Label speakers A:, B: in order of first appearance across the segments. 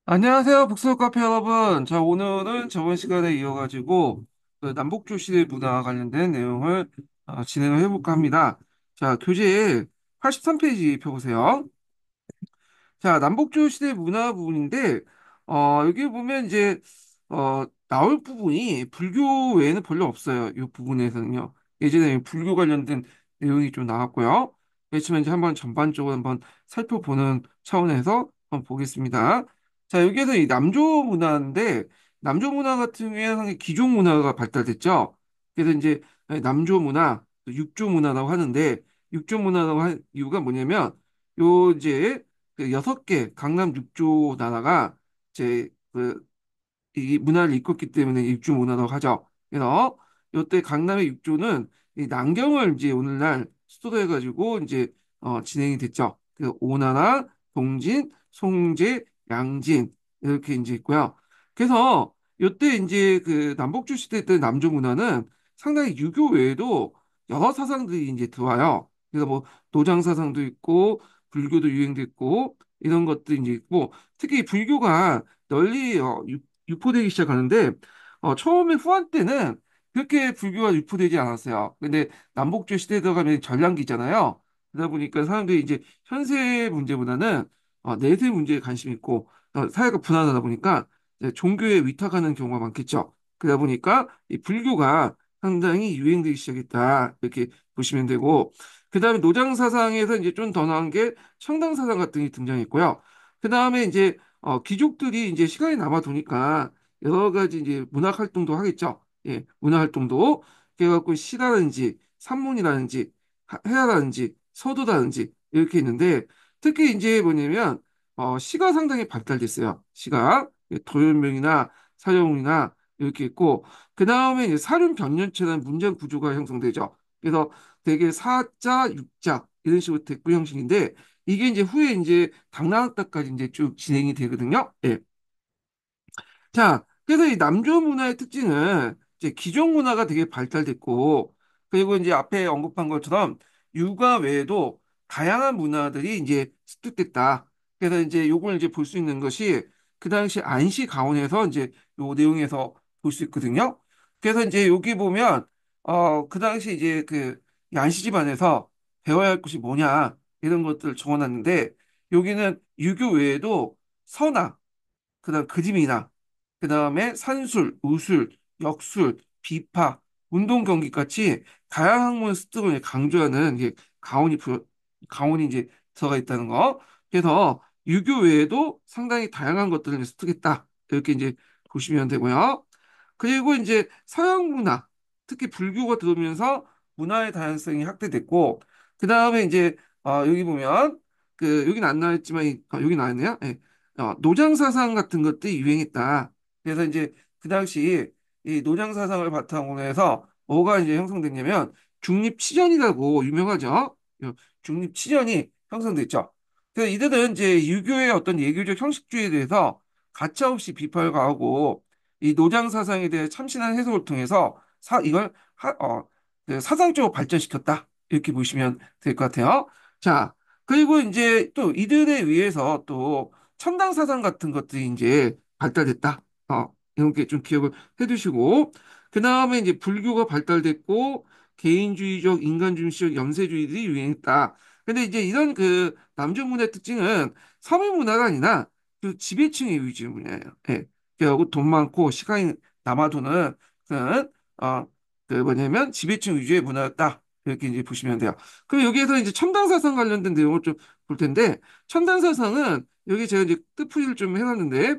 A: 안녕하세요, 북서울 카페 여러분. 자, 오늘은 저번 시간에 이어가지고 그 남북조 시대 문화 관련된 내용을 진행을 해볼까 합니다. 자, 교재 83페이지 펴보세요. 자, 남북조 시대 문화 부분인데, 여기 보면 이제, 나올 부분이 불교 외에는 별로 없어요. 이 부분에서는요. 예전에 불교 관련된 내용이 좀 나왔고요. 그렇지만 이제 한번 전반적으로 한번 살펴보는 차원에서 한번 보겠습니다. 자, 여기에서 이 남조 문화인데, 남조 문화 같은 경우에는 상당히 기존 문화가 발달됐죠. 그래서 이제 남조 문화, 육조 문화라고 하는데, 육조 문화라고 한 이유가 뭐냐면, 요 이제 그 6개 강남 6조 나라가 이제 이 문화를 이끌었기 때문에 육조 문화라고 하죠. 그래서 이때 강남의 육조는 이 남경을 이제 오늘날 수도로 해가지고 이제 진행이 됐죠. 그 오나라, 동진, 송제, 양진 이렇게 이제 있고요. 그래서 이때 이제 그 남북주 시대 때 남조 문화는 상당히 유교 외에도 여러 사상들이 이제 들어와요. 그래서 뭐 노장 사상도 있고 불교도 유행됐고 이런 것들이 이제 있고 특히 불교가 널리 유포되기 시작하는데 처음에 후한 때는 그렇게 불교가 유포되지 않았어요. 근데 남북조 시대에 들어가면 전량기잖아요. 그러다 보니까 사람들이 이제 현세 문제보다는 내세 문제에 관심 있고 사회가 불안하다 보니까 이제 종교에 위탁하는 경우가 많겠죠. 그러다 보니까 이 불교가 상당히 유행되기 시작했다. 이렇게 보시면 되고 그다음에 노장 사상에서 이제 좀 더 나은 게 청당 사상 같은 게 등장했고요. 그다음에 이제 귀족들이 이제 시간이 남아도니까 여러 가지 이제 문학 활동도 하겠죠. 예, 문학 활동도 그래갖고 시라든지 산문이라든지 해화라든지 서도라든지 이렇게 있는데 특히 이제 뭐냐면 시가 상당히 발달됐어요. 시가 도연명이나 사형이나 이렇게 있고 그 다음에 이제 사륜 변연체라는 문장 구조가 형성되죠. 그래서 되게 사자, 육자 이런 식으로 대구 형식인데 이게 이제 후에 이제 당나라까지 이제 쭉 진행이 되거든요. 예. 자, 그래서 이 남조 문화의 특징은 이제 기존 문화가 되게 발달됐고, 그리고 이제 앞에 언급한 것처럼 육아 외에도 다양한 문화들이 이제 습득됐다. 그래서 이제 요걸 이제 볼 수 있는 것이 그 당시 안시 가온에서 이제 요 내용에서 볼 수 있거든요. 그래서 이제 여기 보면 그 당시 이제 이 안시 집안에서 배워야 할 것이 뭐냐 이런 것들을 적어놨는데 여기는 유교 외에도 선악 그다음 그림이나 그다음에 산술, 우술, 역술, 비파, 운동 경기 같이 다양한 학문 습득을 강조하는 이게 가온이 이제 들어가 있다는 거. 그래서 유교 외에도 상당히 다양한 것들을 습득했다. 이렇게 이제 보시면 되고요. 그리고 이제 서양 문화, 특히 불교가 들어오면서 문화의 다양성이 확대됐고, 그 다음에 이제 여기 보면 여기는 안 나왔지만 여기 나왔네요. 예. 노장 사상 같은 것들이 유행했다. 그래서 이제 그 당시 이 노장 사상을 바탕으로 해서 뭐가 이제 형성됐냐면 중립치전이라고 유명하죠. 중립치전이 형성됐죠. 그래서 이들은 이제 유교의 어떤 예교적 형식주의에 대해서 가차없이 비판을 가하고 이 노장 사상에 대해 참신한 해석을 통해서 이걸 사상적으로 발전시켰다. 이렇게 보시면 될 것 같아요. 자, 그리고 이제 또 이들에 의해서 또 첨당 사상 같은 것들이 이제 발달됐다. 이렇게 좀 기억을 해두시고, 그 다음에 이제 불교가 발달됐고, 개인주의적, 인간중시적 염세주의들이 유행했다. 근데 이제 이런 남존문화의 특징은 서민 문화가 아니라 그 지배층의 위주의 문화예요. 예. 그리고 돈 많고 시간이 남아도는 그런, 어, 뭐냐면 지배층 위주의 문화였다. 이렇게 이제 보시면 돼요. 그럼 여기에서 이제 첨단사상 관련된 내용을 좀 볼 텐데, 첨단사상은 여기 제가 이제 뜻풀이를 좀 해놨는데,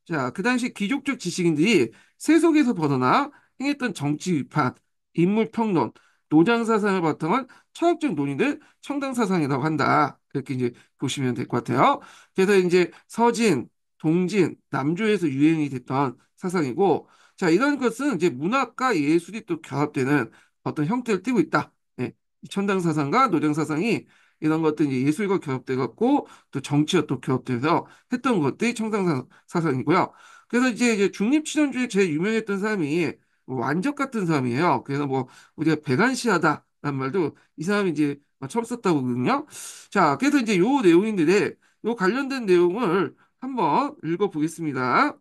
A: 자, 그 당시 귀족적 지식인들이 세속에서 벗어나 행했던 정치 위판, 인물 평론, 노장 사상을 바탕한 철학적 논의를 첨단 사상이라고 한다. 이렇게 이제 보시면 될 것 같아요. 그래서 이제 서진, 동진, 남조에서 유행이 됐던 사상이고, 자, 이런 것은 이제 문학과 예술이 또 결합되는 어떤 형태를 띠고 있다. 예, 첨단 사상과 노장 사상이 이런 것들 이제 예술과 결합돼 갖고 또 정치와 또 결합돼서 했던 것들이 첨단 사상이고요. 그래서 이제 중립치전주의 제일 유명했던 사람이 뭐 완적 같은 사람이에요. 그래서 뭐 우리가 배관시하다라는 말도 이 사람이 이제 처음 썼다고 그러거든요. 자, 그래서 이제 요 내용인데 요 관련된 내용을 한번 읽어보겠습니다.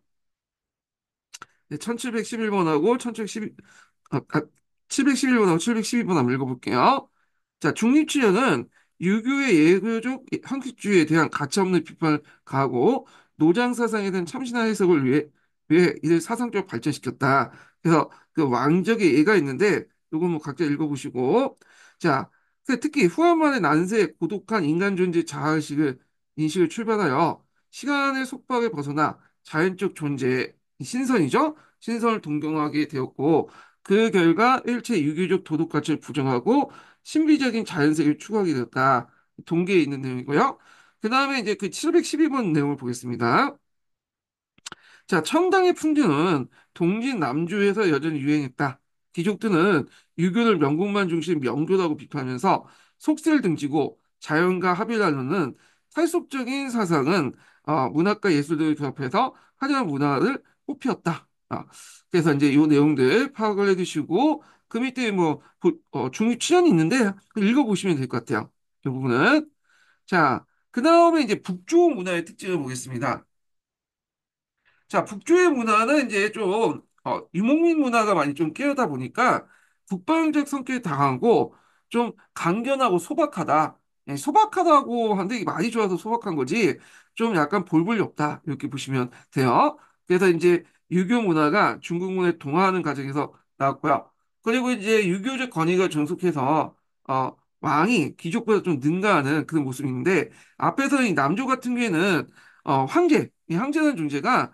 A: 네, 1711번하고 1712, 아, 아, 711번하고 712번 한번 읽어볼게요. 자, 중립주의는 유교의 예교적 형식주의에 대한 가차없는 비판을 가하고 노장 사상에 대한 참신한 해석을 위해 이를 사상적으로 발전시켰다. 그래서 그 왕적의 예가 있는데 요거 뭐 각자 읽어보시고 자, 특히 후한만의 난세 고독한 인간 존재 자아의식을 인식을 출발하여 시간의 속박에 벗어나 자연적 존재 신선이죠. 신선을 동경하게 되었고 그 결과 일체 유교적 도덕 가치를 부정하고 신비적인 자연세계를 추구하게 되었다. 동계에 있는 내용이고요. 그 다음에 이제 그 712번 내용을 보겠습니다. 자, 청당의 풍류는 동진 남주에서 여전히 유행했다. 귀족들은 유교를 명분만 중심 명교라고 비판하면서 속세를 등지고 자연과 합의를 나누는 탈속적인 사상은 문학과 예술들을 결합해서 화려한 문화를 꽃피웠다. 그래서 이제 이 내용들 파악을 해두시고 그 밑에 뭐 중립 취전이 있는데 읽어보시면 될 것 같아요. 이 부분은. 자, 그 다음에 이제 북조 문화의 특징을 보겠습니다. 자, 북주의 문화는 이제 좀 유목민 문화가 많이 좀 깨어다 보니까 북방적 성격이 강하고 좀 강견하고 소박하다. 예, 소박하다고 하는데 이게 많이 좋아서 소박한 거지 좀 약간 볼볼이 없다. 이렇게 보시면 돼요. 그래서 이제 유교 문화가 중국 문화에 동화하는 과정에서 나왔고요. 그리고 이제 유교적 권위가 존속해서 왕이 귀족보다 좀 능가하는 그런 모습인데 앞에서 이 남조 같은 경우에는 황제, 이 황제라는 존재가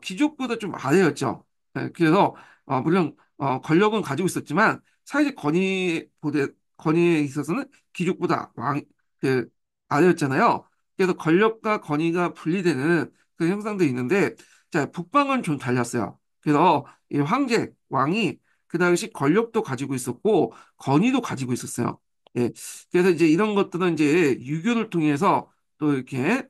A: 귀족보다 좀 아래였죠. 예, 그래서 물론 권력은 가지고 있었지만 사회적 권위에 있어서는 귀족보다 그 아래였잖아요. 그래서 권력과 권위가 분리되는 그 형상도 있는데 자, 북방은 좀 달랐어요. 그래서 이 황제, 왕이 그 당시 권력도 가지고 있었고 권위도 가지고 있었어요. 예. 그래서 이제 이런 것들은 이제 유교를 통해서 또 이렇게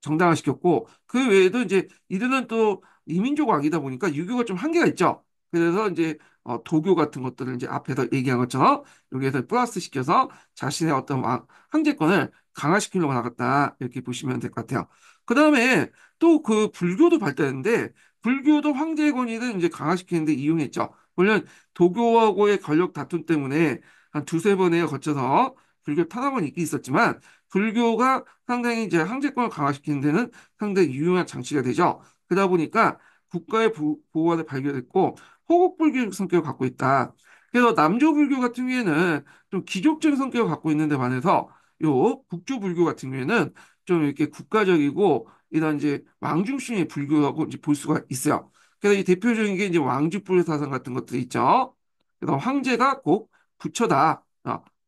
A: 정당화시켰고 그 외에도 이제 이들은 또 이민족 왕이다 보니까 유교가 좀 한계가 있죠. 그래서 이제 도교 같은 것들을 이제 앞에서 얘기한 것처럼 여기에서 플러스 시켜서 자신의 어떤 황제권을 강화시키려고 나갔다 이렇게 보시면 될 것 같아요. 그 다음에 또 그 불교도 발달했는데 불교도 황제의 권위를 이제 강화시키는데 이용했죠. 물론 도교하고의 권력 다툼 때문에 한 두세 번에 걸쳐서 불교 탄압은 있긴 있었지만 불교가 상당히 이제 황제권을 강화시키는 데는 상당히 유용한 장치가 되죠. 그러다 보니까 국가의 보호하에 발견했고 호국불교 성격을 갖고 있다. 그래서 남조불교 같은 경우에는 좀 귀족적인 성격을 갖고 있는데 반해서 요 북조불교 같은 경우에는 좀 이렇게 국가적이고 이런 이제 왕중심의 불교라고 이제 볼 수가 있어요. 그래서 이 대표적인 게 이제 왕주불 사상 같은 것들이 있죠. 그래서 황제가 꼭 부처다.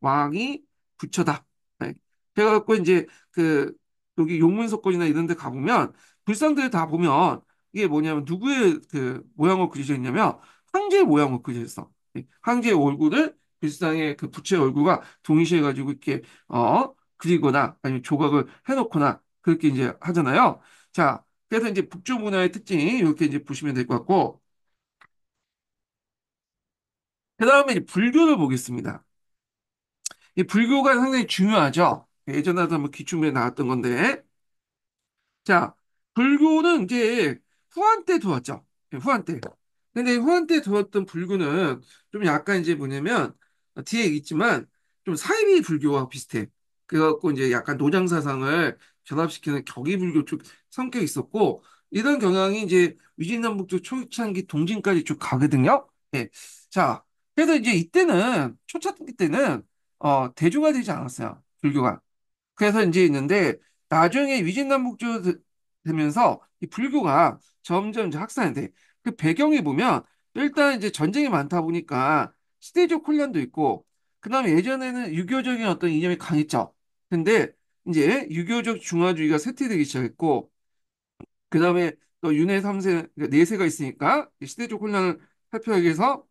A: 왕이 부처다. 네. 그래갖고 이제 그 여기 용문석권이나 이런 데 가보면 불상들 다 보면 이게 뭐냐면 누구의 그 모양을 그려져 있냐면 황제의 모양을 그려져 있어. 황제의 얼굴을 불상의 그 부처의 얼굴과 동일시해 가지고 이렇게 그리거나 아니면 조각을 해놓거나 그렇게 이제 하잖아요. 자, 그래서 이제 북조 문화의 특징이 이렇게 이제 보시면 될 것 같고 그다음에 이제 불교를 보겠습니다. 이 불교가 상당히 중요하죠. 예전에도 한번 기출문에 나왔던 건데 자, 불교는 이제 후한 때 들어왔죠. 예, 후한 때. 근데 후한 때 들어왔던 불교는 좀 약간 이제 뭐냐면 뒤에 있지만 좀 사이비 불교와 비슷해. 그래갖고 이제 약간 노장 사상을 결합시키는 격의 불교 쪽 성격이 있었고 이런 경향이 이제 위진남북조 초창기 동진까지 쭉 가거든요. 예. 자, 그래서 이제 이때는 초창기 때는 대중화되지 않았어요. 불교가. 그래서 이제 있는데 나중에 위진남북조 되면서 이 불교가 점점 이제 확산이 돼. 그 배경에 보면 일단 이제 전쟁이 많다 보니까 시대적 혼란도 있고 그다음에 예전에는 유교적인 어떤 이념이 강했죠. 근데 이제 유교적 중화주의가 쇠퇴되기 시작했고 그다음에 또 윤회 3세, 네세가 있으니까 이 시대적 혼란을 살펴하기 위해서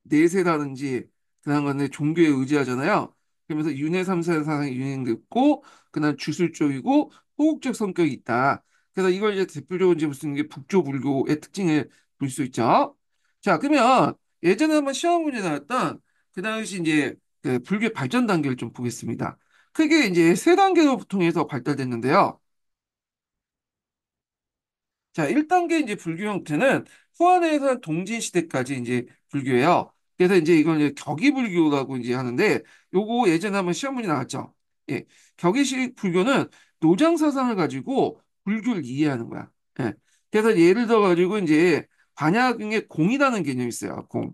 A: 내세라든지 그런 건데 종교에 의지하잖아요. 그러면서 윤회 삼세 사상이 유행됐고 그다음 주술적이고 호국적 성격이 있다. 그래서 이걸 이제 대표적으로 이제 무슨 게 북조 불교의 특징을 볼 수 있죠. 자, 그러면 예전에 한번 시험 문제 나왔던 그 당시 이제 그 불교 발전 단계를 좀 보겠습니다. 크게 이제 세 단계로 통해서 발달됐는데요. 자, 1단계 이제 불교 형태는 후한에서 동진 시대까지 이제 불교예요. 그래서 이제 이걸 이제 격의불교라고 이제 하는데 요거 예전에 한번 시험 문제 나왔죠. 예. 격의식 불교는 노장 사상을 가지고 불교를 이해하는 거야. 예. 그래서 예를 들어 가지고 이제 반야경에 공이라는 개념이 있어요. 공.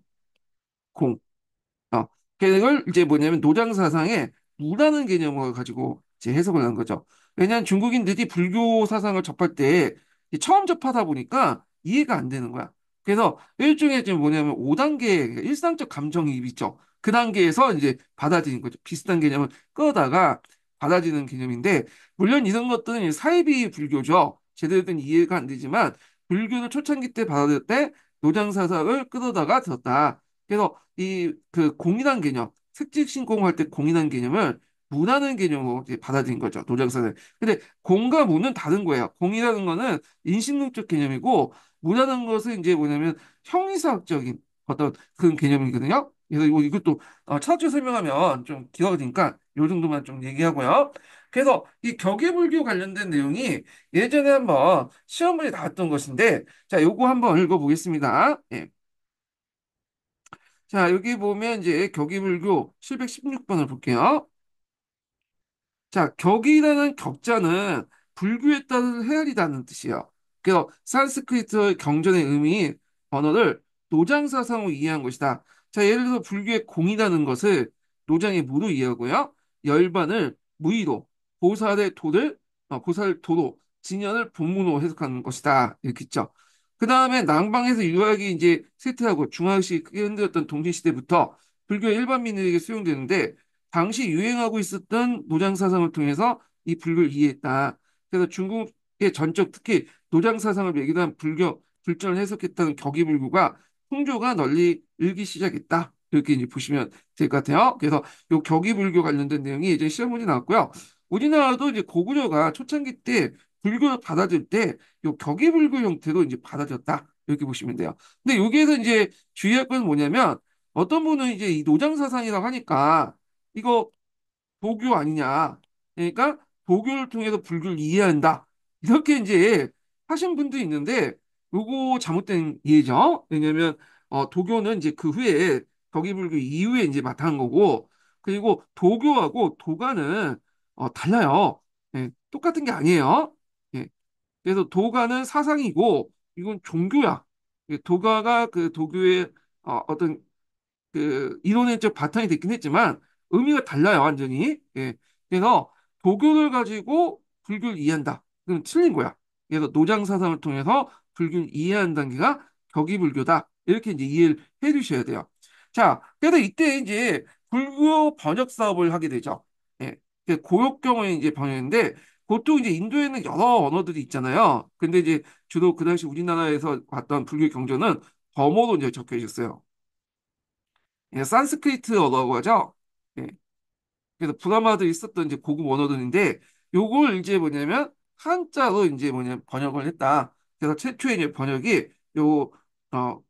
A: 공. 어, 그걸 이제 뭐냐면 노장 사상에 무라는 개념을 가지고 이제 해석을 한 거죠. 왜냐하면 중국인들이 불교 사상을 접할 때 이제 처음 접하다 보니까 이해가 안 되는 거야. 그래서 일종의 지금 뭐냐면 5단계 일상적 감정이입 있죠. 그 단계에서 이제 받아들이는 거죠. 비슷한 개념을 끌어다가 받아들이는 개념인데 물론 이런 것들은 이제 사이비 불교죠. 제대로 된 이해가 안 되지만 불교를 초창기 때 받아들일 때 노장 사상을 끌어다가 들었다. 그래서 이 그 공인한 개념, 색즉 신공할 때 공인한 개념을 무라는 개념으로 이제 받아들인 거죠. 도장사는. 근데 공과 무는 다른 거예요. 공이라는 거는 인식론적 개념이고 무라는 것은 이제 뭐냐면 형이사학적인 어떤 그런 개념이거든요. 그래서 이것도 차트 설명하면 좀 길어지니까 요 정도만 좀 얘기하고요. 그래서 이 격예불교 관련된 내용이 예전에 한번 시험문에 나왔던 것인데 자, 요거 한번 읽어보겠습니다. 예. 자, 여기 보면 이제 격의불교 716번을 볼게요. 자, 격이라는 격자는 불교에 따른 헤아리다는 뜻이에요. 그래서 산스크리트 경전의 의미인 언어를 노장 사상으로 이해한 것이다. 자, 예를 들어 불교의 공이라는 것을 노장의 무로 이해하고요. 열반을 무의로, 보살의 도를 보살 도로, 진연을 본문으로 해석하는 것이다. 이렇게 있죠. 그 다음에 남방에서 유학이 이제 쇠퇴하고 중화시 크게 흔들었던 동시시대부터 불교 일반민들에게 수용되는데 당시 유행하고 있었던 노장 사상을 통해서 이 불교를 이해했다. 그래서 중국의 전적 특히 노장 사상을 매개한 불교 불전을 해석했다는 격의불교가 풍조가 널리 일기 시작했다. 이렇게 이제 보시면 될 것 같아요. 그래서 요 격의불교 관련된 내용이 예전 시험 문제 나왔고요. 우리나라도 이제 고구려가 초창기 때 불교를 받아들일 때 요 격의불교 형태로 이제 받아들였다. 이렇게 보시면 돼요. 근데 여기에서 이제 주의할 건 뭐냐면 어떤 분은 이제 이 노장 사상이라고 하니까 이거 도교 아니냐. 그러니까 도교를 통해서 불교를 이해한다. 이렇게 이제 하신 분도 있는데 요거 잘못된 이해죠. 왜냐면 도교는 이제 그 후에 격의불교 이후에 이제 맡은 거고 그리고 도교하고 도가는 달라요. 예, 똑같은 게 아니에요. 예, 그래서 도가는 사상이고 이건 종교야. 도가가 그 도교의 어떤 그 이론의 바탕이 됐긴 했지만 의미가 달라요, 완전히. 예. 그래서 도교를 가지고 불교를 이해한다. 그건 틀린 거야. 그래서 노장 사상을 통해서 불교를 이해하는 단계가 격의불교다. 이렇게 이제 이해를 해 주셔야 돼요. 자, 그래서 이때 이제 불교 번역 사업을 하게 되죠. 예. 그 고역경을 이제 번역인데 보통 이제 인도에는 여러 언어들이 있잖아요. 근데 이제 주로 그 당시 우리나라에서 왔던 불교 경전은 범어로 이제 적혀 있었어요. 예, 산스크리트어라고 하죠. 예, 그래서 브라마들이 썼던 이제 고급 원어들인데 요걸 이제 뭐냐면 한자로 이제 뭐냐면 번역을 했다. 그래서 최초의 이제 번역이 요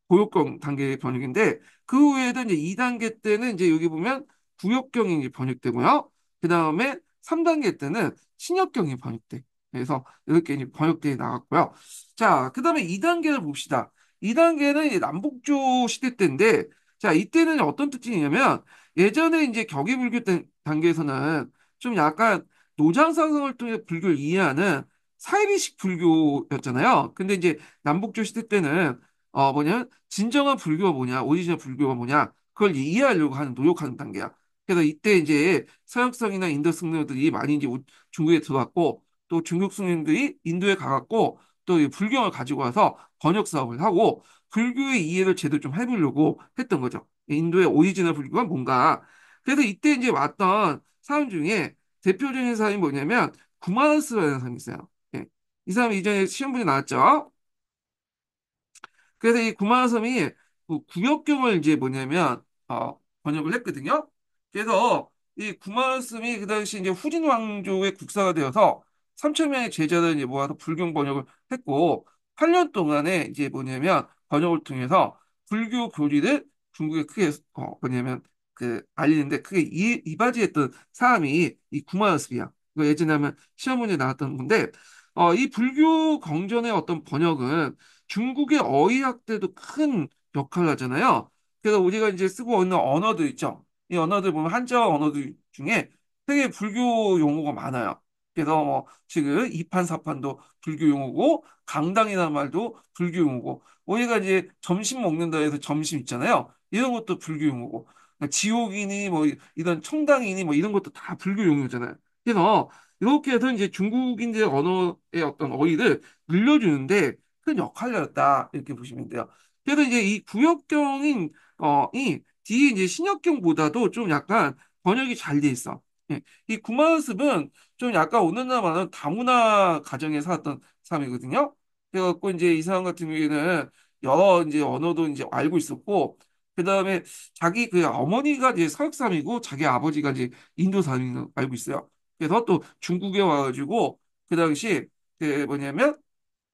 A: 고역경 단계의 번역인데 그 후에도 이제 2단계 때는 이제 여기 보면 구역경이 이제 번역되고요. 그 다음에 3단계 때는 신역경이 번역돼. 그래서 이렇게 이제 번역돼 나갔고요. 자, 그 다음에 2단계를 봅시다. 2단계는 이제 남북조 시대 때인데 자, 이때는 어떤 특징이냐면 예전에 이제 격의불교 단계에서는 좀 약간 노장상성을 통해 불교를 이해하는 사이비식 불교였잖아요. 근데 이제 남북조 시대 때는 뭐냐면 진정한 불교가 뭐냐, 오리지널 불교가 뭐냐, 그걸 이해하려고 하는 노력하는 단계야. 그래서 이때 이제 서역성이나 인도 승려들이 많이 이제 중국에 들어왔고 또 중국 승려들이 인도에 가갖고 또 이 불경을 가지고 와서 번역 사업을 하고 불교의 이해를 제대로 좀 해보려고 했던 거죠. 인도의 오리지널 불교가 뭔가. 그래서 이때 이제 왔던 사람 중에 대표적인 사람이 뭐냐면 구마라스라는 사람이 있어요. 예. 이 사람이 이전에 시험 문제 나왔죠. 그래서 이 구마섬이 그 구역경을 이제 뭐냐면 번역을 했거든요. 그래서 이 구마섬이 그 당시 이제 후진 왕조의 국사가 되어서 3천 명의 제자를 이제 모아서 불경 번역을 했고 8년 동안에 이제 뭐냐면 번역을 통해서 불교 교리를 중국에 크게 뭐냐면 그 알리는데 크게 이바지했던 사람이 이 구마섬이야. 이거 예전에 하면 시험 문제 나왔던 건데 이 불교 경전의 어떤 번역은 중국의 어휘학 때도 큰 역할을 하잖아요. 그래서 우리가 이제 쓰고 있는 언어들 있죠. 이 언어들 보면 한자 언어들 중에 되게 불교 용어가 많아요. 그래서 뭐 지금 이판사판도 불교 용어고 강당이라는 말도 불교 용어고 우리가 이제 점심 먹는다 해서 점심 있잖아요. 이런 것도 불교 용어고 지옥이니 뭐 이런 청당이니 뭐 이런 것도 다 불교 용어잖아요. 그래서 이렇게 해서 이제 중국인의 언어의 어떤 어휘를 늘려주는데 큰 역할을 했다 이렇게 보시면 돼요. 그래서 이제 이 구역경인 이 뒤에 이제 신역경보다도 좀 약간 번역이 잘 돼 있어. 예. 이 구마습은 좀 약간 오늘날 말하는 다문화 가정에 살았던 사람이거든요. 그래갖고 이제 이 사람 같은 경우에는 여러 이제 언어도 이제 알고 있었고, 그 다음에 자기 그 어머니가 이제 서역 사람이고 자기 아버지가 이제 인도 사람인 거 알고 있어요. 그래서 또 중국에 와가지고 그 당시 그 뭐냐면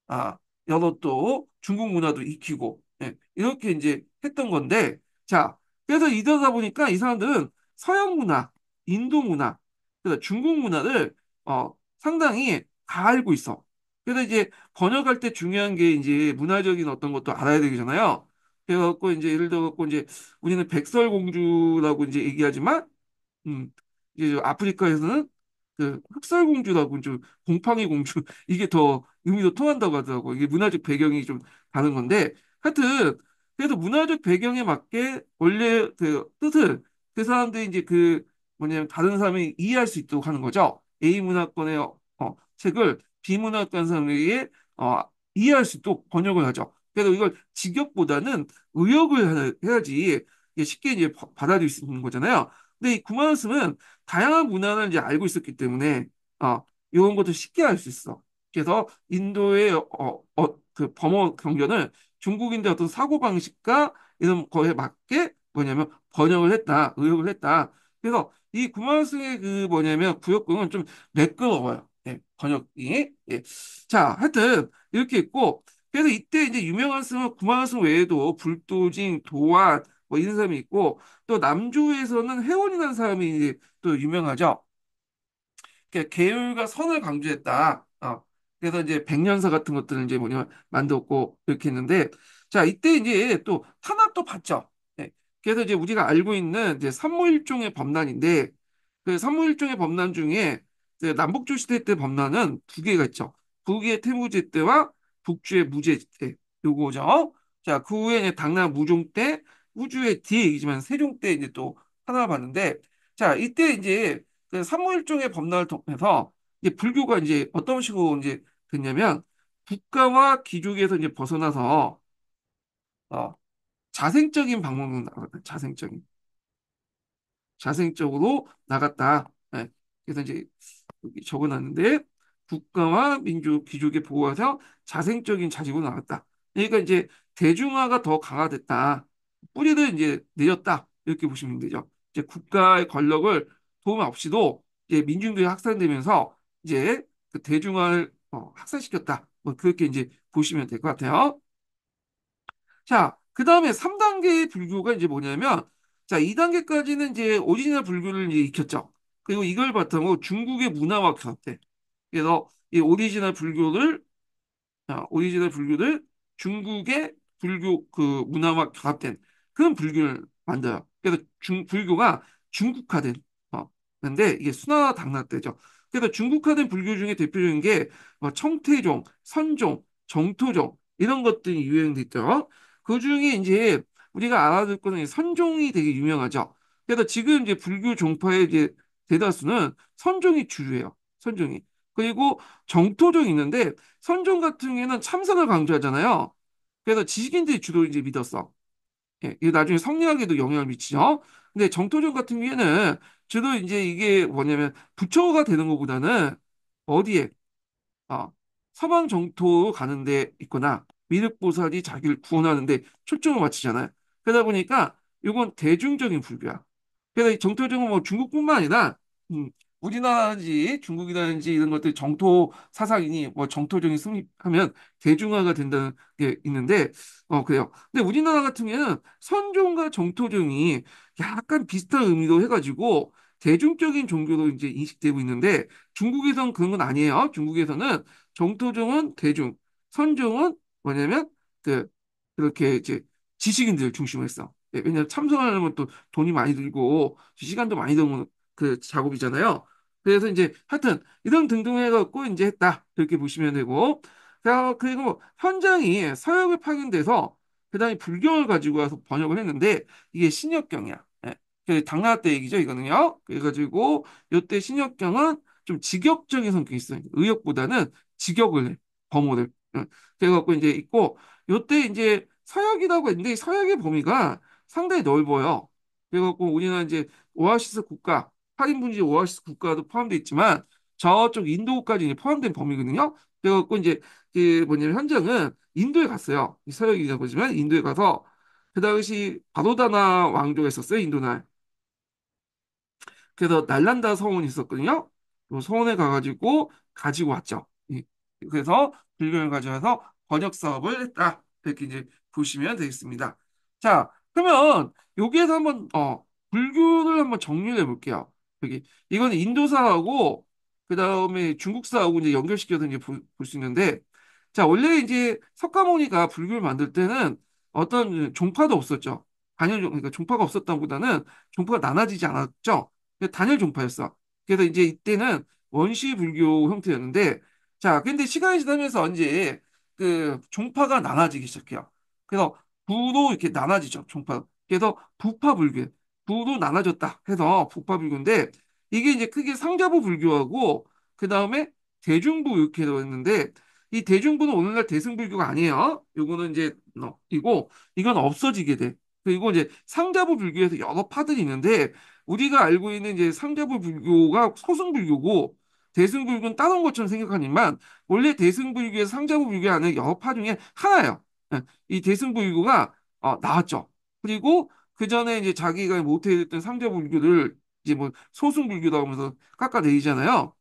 A: 아, 연어도 중국 문화도 익히고, 예, 이렇게 이제 했던 건데, 자, 그래서 이러다 보니까 이 사람들은 서양 문화, 인도 문화, 그래서 중국 문화를, 상당히 다 알고 있어. 그래서 이제 번역할 때 중요한 게 이제 문화적인 어떤 것도 알아야 되잖아요. 그래갖고 이제 예를 들어갖고 이제 우리는 백설공주라고 이제 얘기하지만, 음, 이제 아프리카에서는 그 흑설공주라고 좀 곰팡이 공주 이게 더 의미도 통한다고 하더라고. 이게 문화적 배경이 좀 다른 건데 하여튼 그래도 문화적 배경에 맞게 원래 그 뜻을 그 사람들이 이제 그 뭐냐면 다른 사람이 이해할 수 있도록 하는 거죠. A 문화권의 책을 B 문화권 사람에게 이해할 수 있도록 번역을 하죠. 그래서 이걸 직역보다는 의역을 해야지 이게 쉽게 이제 받아들일 수 있는 거잖아요. 근데 이 구마였으면 다양한 문화를 이제 알고 있었기 때문에 이런 것도 쉽게 알 수 있어. 그래서 인도의 그 범어 경전을 중국인의 어떤 사고 방식과 이런 거에 맞게 뭐냐면 번역을 했다, 의역을 했다. 그래서 이 구마유스의 그 뭐냐면 구역궁은 좀 매끄러워요. 예, 번역이. 예. 자, 하여튼 이렇게 있고 그래서 이때 이제 유명한 스승은 구마유스 외에도 불도징, 도안 뭐 이런 사람이 있고 또 남조에서는 회원이라는 사람이 이제 또 유명하죠. 계율과 선을 강조했다. 그래서 이제 백년사 같은 것들을 이제 뭐냐 만들었고 이렇게 했는데 자 이때 이제 또 탄압도 받죠. 네. 그래서 이제 우리가 알고 있는 이제 삼무일종의 범란인데 그 삼무일종의 범란 중에 이제 남북조 시대 때 범란은 두 개가 있죠. 북의 태무제 때와 북주의 무제 때 요거죠. 자, 그 후에 이제 당나라 무종 때 후주의 뒤에 얘기지만 세종 때 이제 또 탄압을 받는데 자 이때 이제 그 삼무일종의 법난을 통해서 이제 불교가 이제 어떤 식으로 이제 됐냐면 국가와 귀족에서 이제 벗어나서 어, 자생적인 방법으로 나갔다. 자생적으로 나갔다. 예. 그래서 이제 여기 적어놨는데 국가와 민족, 귀족의 보호하서 자생적인 자식으로 나갔다. 그러니까 이제 대중화가 더 강화됐다. 뿌리를 이제 내렸다. 이렇게 보시면 되죠. 이제 국가의 권력을 도움 없이도 이제 민중들이 확산되면서 이제 그 대중화를 확산시켰다. 뭐 그렇게 이제 보시면 될 것 같아요. 자, 그 다음에 3단계의 불교가 이제 뭐냐면, 자, 2단계까지는 이제 오리지널 불교를 이제 익혔죠. 그리고 이걸 바탕으로 중국의 문화와 결합돼. 그래서 이 오리지널 불교를 중국의 불교 그 문화와 결합된 그런 불교를 만들어요. 그래서 불교가 중국화된, 근데 이게 순화 당락 때죠. 그래서 중국화된 불교 중에 대표적인 게 뭐 청태종, 선종, 정토종 이런 것들이 유행돼 있죠. 그 중에 이제 우리가 알아둘 거는 선종이 되게 유명하죠. 그래서 지금 이제 불교 종파의 이제 대다수는 선종이 주류예요. 선종이. 그리고 정토종이 있는데 선종 같은 경우에는 참선을 강조하잖아요. 그래서 지식인들이 주로 이제 믿었어. 예, 이게 나중에 성리학에도 영향을 미치죠. 근데 정토종 같은 경우에는 주로 이제 이게 뭐냐면 부처가 되는 것보다는 어디에 서방 정토로 가는 데 있거나 미륵보살이 자기를 구원하는데 초점을 맞추잖아요. 그러다 보니까 이건 대중적인 불교야. 그래서 이 정토종은 뭐 중국뿐만 아니라 음, 우리나라든지 중국이라든지 이런 것들 정토 사상이니 뭐 정토종이 승립하면 대중화가 된다는 게 있는데 그래요. 근데 우리나라 같은 경우에는 선종과 정토종이 약간 비슷한 의미로 해가지고 대중적인 종교로 이제 인식되고 있는데 중국에서는 그런 건 아니에요. 중국에서는 정토종은 대중, 선종은 뭐냐면 그 그렇게 이제 지식인들 중심으로 했어. 예, 왜냐하면 참선하려면 또 돈이 많이 들고 시간도 많이 드는 그 작업이잖아요. 그래서 이제 하여튼 이런 등등 해갖고 이제 했다. 그렇게 보시면 되고. 자, 그리고 현장이 서역에 파견돼서 그다음에 불경을 가지고 와서 번역을 했는데 이게 신역경이야. 예. 그 당나라 때 얘기죠, 이거는요. 그래가지고 이때 신역경은 좀 직역적인 성격이 있어요. 의역보다는 직역을 해, 범어를. 응. 그래갖고 이제 있고 이때 이제 서역이라고 했는데 이 서역의 범위가 상당히 넓어요. 그래갖고 우리는 이제 오아시스 국가, 8인분지 오아시스 국가도 포함되어 있지만 저쪽 인도까지 이제 포함된 범위거든요. 그래갖고 이제 그 뭐냐면 현장은 인도에 갔어요. 이 서역이라고 보지만 인도에 가서 그 당시 바도다나 왕조가 있었어요. 인도나. 그래서 날란다 서원이 있었거든요. 그 서원에 가가지고 가지고 왔죠. 예. 그래서 불교를 가져와서 번역 사업을 했다. 이렇게 이제 보시면 되겠습니다. 자, 그러면 여기에서 한번 불교를 한번 정리를 해볼게요. 여기 이건 인도사하고 그 다음에 중국사하고 이제 연결시켜서 이제 볼 수 있는데, 자 원래 이제 석가모니가 불교를 만들 때는 어떤 종파도 없었죠. 단일 그러니까 종파가 없었다보다는 종파가 나눠지지 않았죠. 단일 종파였어. 그래서 이제 이때는 원시 불교 형태였는데, 자, 근데 시간이 지나면서 이제 그 종파가 나눠지기 시작해요. 그래서 부도 이렇게 나눠지죠, 종파. 그래서 부파 불교, 부도 나눠졌다 해서 부파 불교인데 이게 이제 크게 상자부 불교하고 그 다음에 대중부 이렇게 되어 있는데 이 대중부는 오늘날 대승불교가 아니에요. 요거는 이제 이고 이건 없어지게 돼. 그리고 이제 상자부 불교에서 여러 파들이 있는데 우리가 알고 있는 이제 상자부 불교가 소승불교고 대승불교는 따로 것처럼 생각하지만 원래 대승불교에서 상자부 불교 안에 여러 파 중에 하나예요. 예, 이 대승불교가 나왔죠. 그리고 그 전에 이제 자기가 못해했던 상자부 불교를 이제 뭐 소승불교라고 하면서 깎아내리잖아요.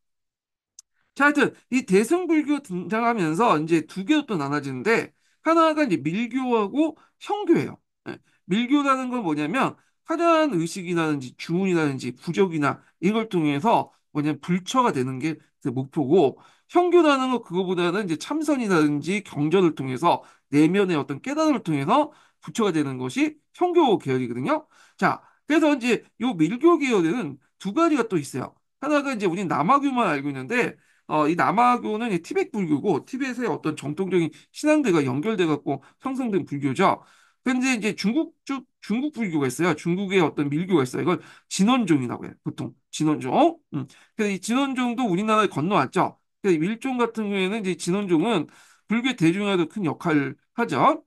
A: 자, 하여튼 이 대승불교 등장하면서 이제 두 개로 또 나눠지는데 하나가 이제 밀교하고 형교예요. 예, 밀교라는 건 뭐냐면 화려한 의식이라든지 주문이라든지 부적이나 이걸 통해서 뭐냐면 불처가 되는 게 그 목표고, 형교라는 건 그거보다는 이제 참선이라든지 경전을 통해서 내면의 어떤 깨달음을 통해서 부처가 되는 것이 형교 계열이거든요. 자, 그래서 이제 요 밀교 계열에는 두 가지가 또 있어요. 하나가 이제 우리 남아교만 알고 있는데 이 남아교는 이 티베트 불교고 티베트의 어떤 정통적인 신앙들과 연결돼 갖고 형성된 불교죠. 근데 이제 중국 불교가 있어요. 중국의 어떤 밀교가 있어요. 이걸 진원종이라고 해요. 보통 진원종. 그래서 이 진원종도 우리나라에 건너왔죠. 그래서 밀종 같은 경우에는 이제 진원종은 불교 대중화에도 큰 역할을 하죠.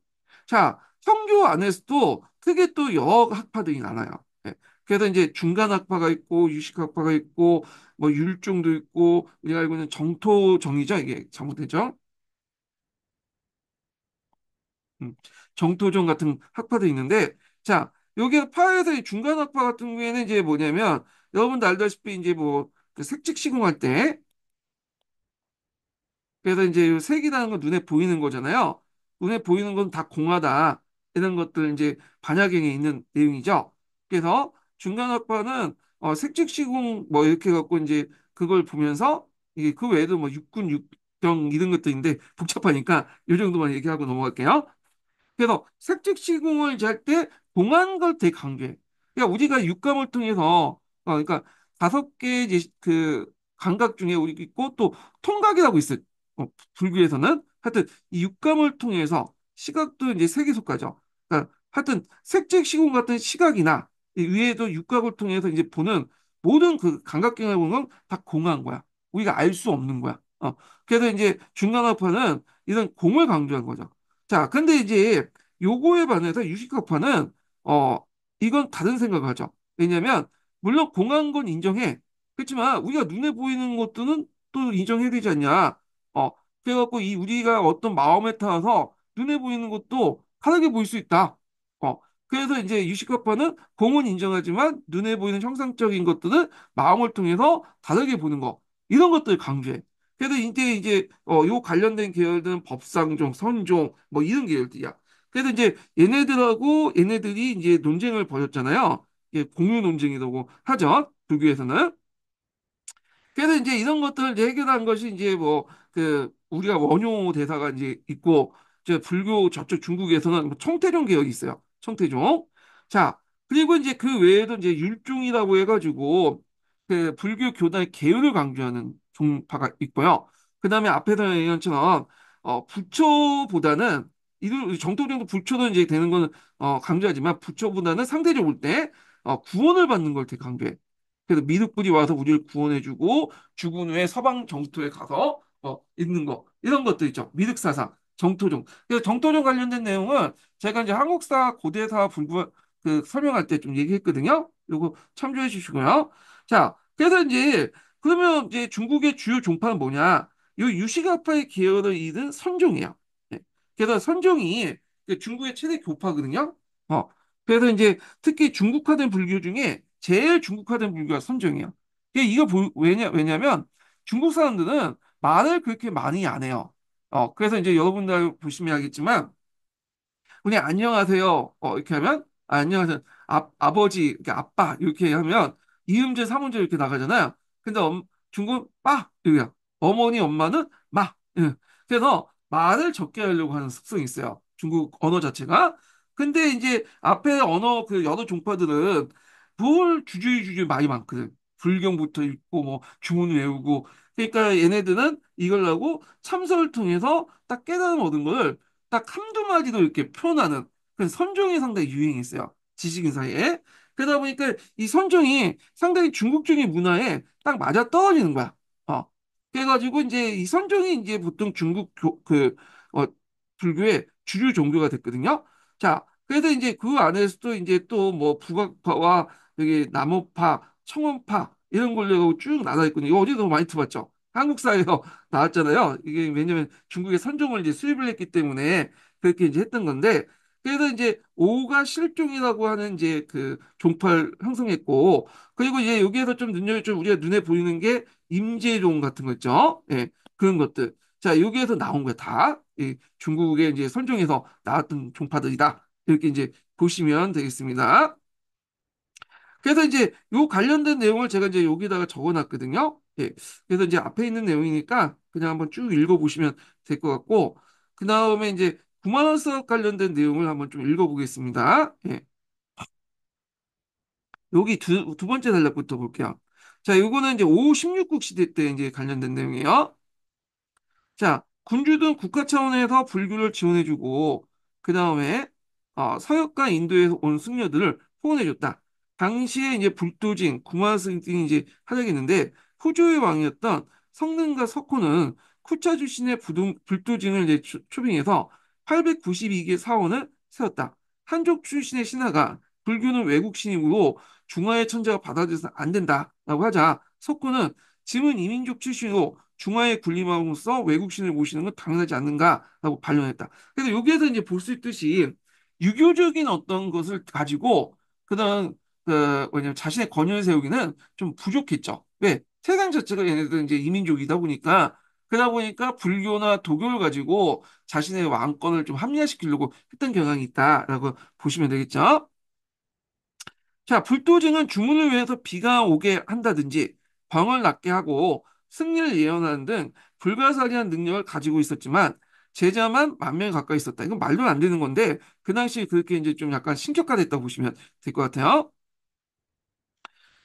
A: 자, 형교 안에서도 크게 또 여러 학파들이 나눠요. 예. 그래서 이제 중간 학파가 있고 유식 학파가 있고 뭐 율종도 있고 우리가 알고 있는 정토정이죠. 이게 잘못되죠. 음, 정토종 같은 학파도 있는데, 자, 여기 파에서 이 중간 학파 같은 경우에는 이제 뭐냐면 여러분도 알다시피 이제 뭐그 색직 시공할 때 그래서 이제 색이라는 건 눈에 보이는 거잖아요. 눈에 보이는 건 다 공하다. 이런 것들 이제 반야경에 있는 내용이죠. 그래서 중간학파는 색즉 시공 뭐 이렇게 갖고 이제 그걸 보면서 이게 그 외에도 뭐 육군 육경 이런 것도 있는데 복잡하니까 이 정도만 얘기하고 넘어갈게요. 그래서 색즉 시공을 잘 때 동한 걸 되게 강조해. 그러니까 우리가 육감을 통해서 그러니까 다섯 개의 이제 그 감각 중에 우리 있고 또 통각이라고 있어요. 불교에서는 하여튼 이 육감을 통해서 시각도 이제 색에 속하죠. 그러니까 하여튼 색즉 시공 같은 시각이나 이 위에도 육각을 통해서 이제 보는 모든 그 감각경을 보는 건 다 공한 거야. 우리가 알 수 없는 거야. 그래서 이제 중간화파는 이런 공을 강조한 거죠. 자, 근데 이제 요거에 반해서 유식학파는 어 이건 다른 생각을 하죠. 왜냐면 물론 공한 건 인정해. 그렇지만 우리가 눈에 보이는 것들은 또 인정해야 되지 않냐. 어 그래갖고 이 우리가 어떤 마음에 따라서 눈에 보이는 것도 다르게 보일 수 있다. 그래서 이제 유식학파는 공은 인정하지만 눈에 보이는 형상적인 것들은 마음을 통해서 다르게 보는 거, 이런 것들을 강조해. 그래서 이제 요 관련된 계열들은 법상종, 선종 뭐 이런 계열들이야. 그래서 이제 얘네들하고 얘네들이 이제 논쟁을 벌였잖아요. 이게 공유 논쟁이라고 하죠. 불교에서는. 그래서 이제 이런 것들을 이제 해결한 것이 이제 뭐 그 우리가 원효 대사가 이제 있고 이제 불교 저쪽 중국에서는 뭐 청태종 개혁이 있어요. 청태종. 자, 그리고 이제 그 외에도 이제 율종이라고 해가지고 그 불교 교단의 계율을 강조하는 종파가 있고요. 그다음에 앞에서 얘기한 것처럼 부처보다는 이 정통정도 부처도 이제 되는 거는 강조하지만 부처보다는 상대적으로 볼 때 구원을 받는 걸 되게 강조해. 그래서 미륵불이 와서 우리를 구원해주고 죽은 후에 서방 정토에 가서 있는 거 이런 것들 있죠. 미륵사상, 정토종. 그래서 정토종 관련된 내용은 제가 이제 한국사 고대사 불교 그 설명할 때 좀 얘기했거든요. 요거 참조해 주시고요. 자, 그래서 이제 그러면 이제 중국의 주요 종파는 뭐냐? 요 유시가파의 계열을 이은 선종이에요. 네. 그래서 선종이 그 중국의 최대 교파거든요. 어. 그래서 이제 특히 중국화된 불교 중에 제일 중국화된 불교가 선종이에요. 왜냐면 중국 사람들은 말을 그렇게 많이 안 해요. 그래서 이제 여러분들 보시면 알겠지만 그냥 안녕하세요. 이렇게 하면 안녕하세요. 아버지, 이렇게 아빠 이렇게 하면 이음절, 삼음절 이렇게 나가잖아요. 근데 중국 빠 이거야. 어머니, 엄마는 마. 예. 그래서 말을 적게 하려고 하는 습성이 있어요. 중국 언어 자체가. 근데 이제 앞에 언어 그 여러 종파들은 뭘 주저주저 말이 많거든. 불경부터 읽고 뭐 주문 외우고. 그러니까 얘네들은 이걸 하고 참선을 통해서 딱 깨달음 얻은 거를 딱 한두 마디도 이렇게 표현하는 그런 선종이 상당히 유행했어요. 지식인 사이에. 그러다 보니까 이 선종이 상당히 중국적인 문화에 딱 맞아 떨어지는 거야. 어. 그래가지고 이제 이 선종이 이제 보통 어, 불교의 주류 종교가 됐거든요. 자, 그래서 이제 그 안에서도 이제 또 뭐 북악파와 여기 남오파, 청원파 이런 걸로 쭉 나눠 있거든요. 이거 어디서 많이 들어봤죠? 한국사에서 나왔잖아요. 이게 왜냐면 중국의 선종을 이제 수입을 했기 때문에 그렇게 이제 했던 건데, 그래서 이제 오가 실종이라고 하는 이제 그 종파를 형성했고, 그리고 이제 여기에서 좀 우리가 눈에 보이는 게 임재종 같은 거 있죠? 예, 그런 것들. 자, 여기에서 나온 거야, 다. 이 중국의 이제 선종에서 나왔던 종파들이다. 이렇게 이제 보시면 되겠습니다. 그래서 이제 요 관련된 내용을 제가 이제 여기다가 적어놨거든요. 예. 그래서 이제 앞에 있는 내용이니까 그냥 한번 쭉 읽어보시면 될 것 같고, 그 다음에 이제 9만 원 수업 관련된 내용을 한번 좀 읽어보겠습니다. 예. 여기 두 번째 단락부터 볼게요. 자, 요거는 이제 5, 16국 시대 때 이제 관련된 내용이에요. 자, 군주든 국가 차원에서 불교를 지원해주고, 그 다음에 서역과 인도에서 온 승려들을 후원해줬다. 당시에 이제 불도진, 구마스 등이 이제 활약했는데, 후조의 왕이었던 성능과 석호는 쿠차 출신의 불도진을 이제 초빙해서 892개 사원을 세웠다. 한족 출신의 신하가 불교는 외국 신이므로 중화의 천자가 받아들여서 안 된다라고 하자 석호는 짐은 이민족 출신으로 중화의 군림함으로써 외국신을 모시는 건 당연하지 않는가라고 반론했다. 그래서 여기에서 이제 볼 수 있듯이 유교적인 어떤 것을 가지고 그런 뭐냐면 자신의 권위를 세우기는 좀 부족했죠. 왜? 세상 자체가 얘네들은 이제 이민족이다 보니까 그러다 보니까 불교나 도교를 가지고 자신의 왕권을 좀 합리화시키려고 했던 경향이 있다라고 보시면 되겠죠. 자, 불도저는 주문을 위해서 비가 오게 한다든지 광을 낮게 하고 승리를 예언하는 등 불가사리한 능력을 가지고 있었지만 제자만 10,000명 가까이 있었다. 이건 말도 안 되는 건데 그 당시에 그렇게 이제 좀 약간 신격화됐다고 보시면 될 것 같아요.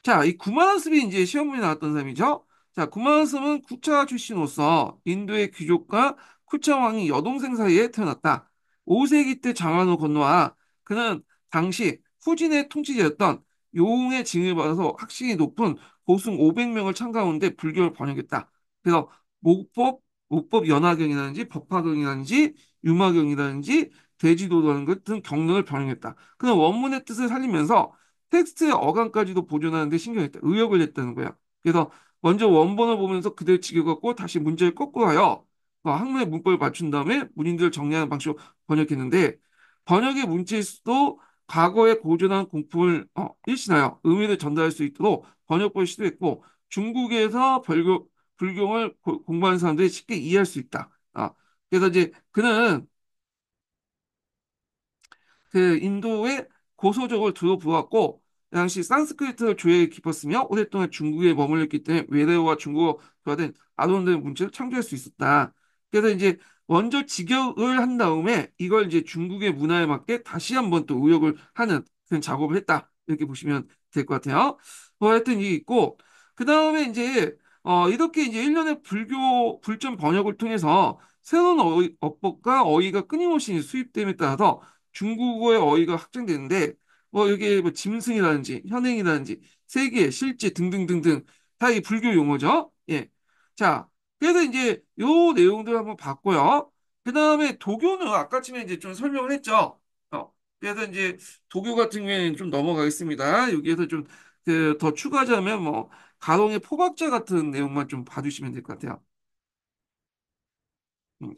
A: 자, 이 구마란습이 이제 시험문에 나왔던 사람이죠. 자, 구마란습은 쿠차 출신으로서 인도의 귀족과 쿠차 왕이 여동생 사이에 태어났다. 5세기 때 장안으로 건너와 그는 당시 후진의 통치자였던 용의 징을 받아서 학식이 높은 고승 500명을 참가하는데 불교를 번역했다. 그래서 목법, 목법 연화경이라든지 법화경이라든지 유마경이라든지 대지도라는 것 등 경론을 번역했다. 그는 원문의 뜻을 살리면서 텍스트의 어감까지도 보존하는데 신경했다. 의역을 했다는 거야. 그래서 먼저 원본을 보면서 그대로 지켜갖고 다시 문제를 거꾸로하여 학문의 문법을 맞춘 다음에 문인들을 정리하는 방식으로 번역했는데 번역의 문체일 수도 과거에 고전한 공품을 일신하여 의미를 전달할 수 있도록 번역법을 시도했고 중국에서 불교를 공부하는 사람들이 쉽게 이해할 수 있다. 그래서 이제 그는 그 인도의 고서적을 들어보았고 당시 산스크리트 조예에 깊었으며 오랫동안 중국에 머물렀기 때문에 외래어와 중국어 교화된 아동된 문체를 창조할 수 있었다. 그래서 이제 먼저 직역을 한 다음에 이걸 이제 중국의 문화에 맞게 다시 한번 또 의역을 하는 그런 작업을 했다. 이렇게 보시면 될 것 같아요. 뭐 하여튼 이게 있고 그 다음에 이제 이렇게 이제 일련의 불교 불전 번역을 통해서 새로운 어법과 어휘가 끊임없이 수입됨에 따라서 중국어의 어휘가 확장되는데 뭐 여기에 뭐 짐승이라든지 현행이라든지 세계, 실제 등등등등 다 이 불교 용어죠. 예. 자, 그래서 이제 요 내용들 한번 봤고요. 그 다음에 도교는 아까쯤에 이제 좀 설명을 했죠. 그래서 이제 도교 같은 경우에는 좀 넘어가겠습니다. 여기에서 좀 그 더 추가하자면 뭐 가동의 포박자 같은 내용만 좀 봐주시면 될 것 같아요. 음.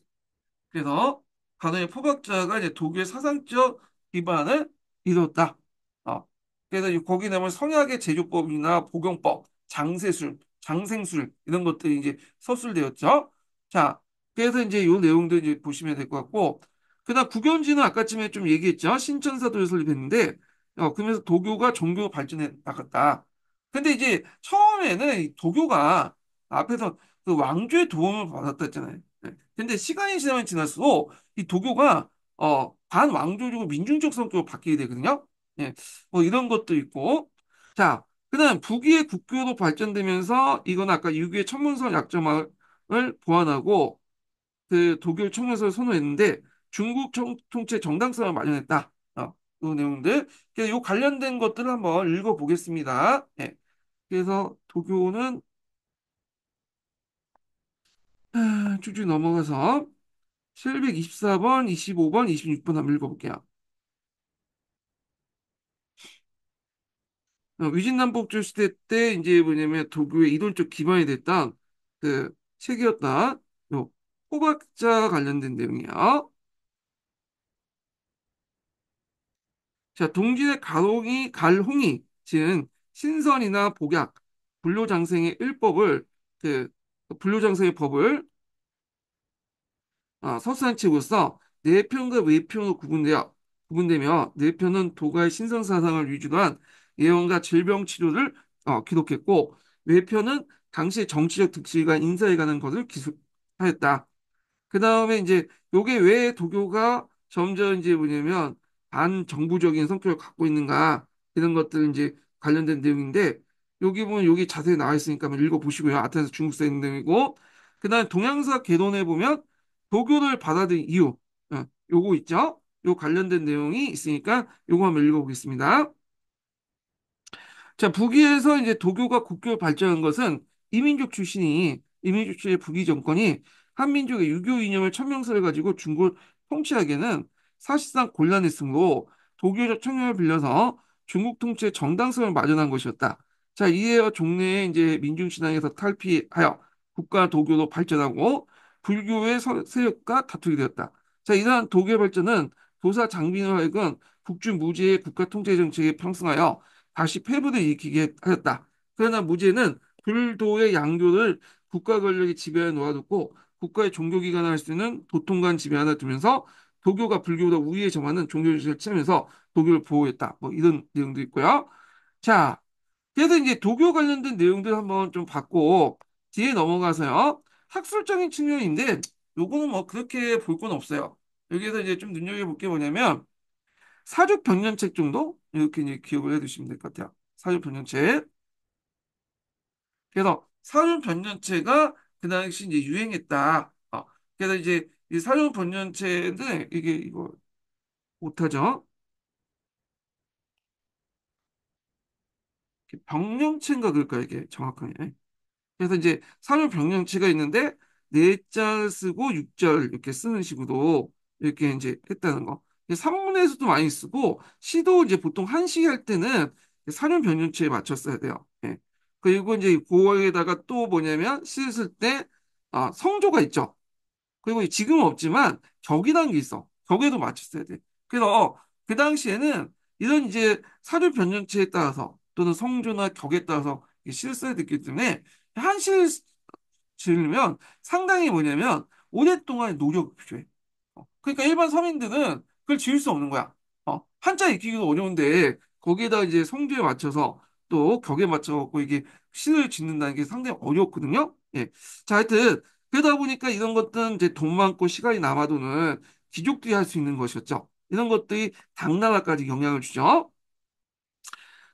A: 그래서 가정의 포박자가 이제 독일의 사상적 기반을 이뤘다. 어. 그래서 거기 나면 성약의 제조법이나 복용법, 장세술, 장생술 이런 것들이 이제 서술되었죠. 자, 그래서 이제 요 내용들 이제 보시면 될 것 같고, 그다음 국연지는 아까쯤에 좀 얘기했죠. 신천사도를 설립했는데, 그러면서 도교가 종교 발전에 나갔다. 근데 이제 처음에는 이 도교가 앞에서 그 왕조의 도움을 받았다 했잖아요. 네. 근데 시간이 지나면 지날수록 이 도교가 반왕조적으로 민중적 성격으로 바뀌게 되거든요. 예, 뭐 이런 것도 있고. 자, 그다음 북위의 국교로 발전되면서 이건 아까 유교의 천문설 약점을 보완하고 그 독일 청년서를 선호했는데 중국 통치 정당성을 마련했다. 이 내용들. 그래서 이 관련된 것들을 한번 읽어보겠습니다. 예, 그래서 도교는 쭉쭉 넘어가서 724번, 25번, 26번 한번 읽어볼게요. 위진남북조 시대 때 이제 뭐냐면 도교의 이론적 기반이 됐던 그 책이었다. 요 호박자 관련된 내용이에요. 자, 동진의 갈홍이 지은 신선이나 복약, 불교장생의 일법을 그 불교장생의 법을 서수한책으로서 내편과 외편으로 구분되며 내편은 도가의 신선 사상을 위주로 한 예언과 질병 치료를 기록했고 외편은 당시의 정치적 득실과 인사에 관한 것을 기술하였다. 그 다음에 이제 요게 왜 도교가 점점 이제 뭐냐면 반정부적인 성격을 갖고 있는가 이런 것들 이제 관련된 내용인데 여기 보면 여기 자세히 나와 있으니까 한번 읽어보시고요. 아테네에서 중국 쓰인 내용이고 그다음에 동양사 개론에 보면 도교를 받아들인 이유 요거 있죠? 요 관련된 내용이 있으니까 요거 한번 읽어보겠습니다. 자, 북위에서 이제 도교가 국교로 발전한 것은 이민족 출신의 북위 정권이 한민족의 유교 이념을 천명설을 가지고 중국을 통치하기에는 사실상 곤란했으므로 도교적 청년을 빌려서 중국 통치의 정당성을 마련한 것이었다. 자, 이에 종래의 이제 민중신앙에서 탈피하여 국가 도교로 발전하고 불교의 세력과 다투게 되었다. 자, 이러한 도교 발전은 도사 장빈을 하여금 국주 무제의 국가 통제 정책에 편승하여 다시 패부를 일으키게 하였다. 그러나 무제는 불도의 양교를 국가 권력이 지배하에 놓아두고 국가의 종교기관을 할 수 있는 도통관 지배하에 두면서 도교가 불교보다 우위에 점하는 종교주의를 취하면서 도교를 보호했다. 뭐 이런 내용도 있고요. 자, 그래서 이제 도교 관련된 내용들 한번 좀 봤고 뒤에 넘어가서요. 학술적인 측면인데 요거는 뭐 그렇게 볼 건 없어요. 여기에서 이제 좀 눈여겨볼 게 뭐냐면 사주평년책 정도 이렇게 이제 기억을 해두시면 될 것 같아요. 사주평년책. 그래서 사주평년체가 그 당시 이제 유행했다. 그래서 이제 이 사주평년체는 이게 이거 못하죠. 병령체인가 그럴까 이게 정확하게. 그래서 이제 사주병령체가 있는데 네 자 쓰고 육절 이렇게 쓰는 식으로 이렇게 이제 했다는 거. 산문에서도 많이 쓰고 시도 이제 보통 한시 할 때는 사주병령체에 맞춰 써야 돼요. 예. 그리고 이제 고거에다가 또 뭐냐면 시를 쓸 때 성조가 있죠. 그리고 지금은 없지만 격이라는 게 있어. 격에도 맞췄어야 돼. 그래서 그 당시에는 이런 이제 사주 변형체에 따라서 또는 성조나 격에 따라서 시를 써야 됐기 때문에 한시를 지으려면 상당히 뭐냐면 오랫동안 노력이 필요해. 그러니까 일반 서민들은 그걸 지을 수 없는 거야. 한자 익히기도 어려운데 거기에다 이제 성조에 맞춰서 또 격에 맞춰갖고 이게 시를 짓는다는 게 상당히 어렵거든요. 예. 자, 하여튼 그러다 보니까 이런 것들은 이제 돈 많고 시간이 남아도는 귀족들이 할 수 있는 것이었죠. 이런 것들이 당나라까지 영향을 주죠.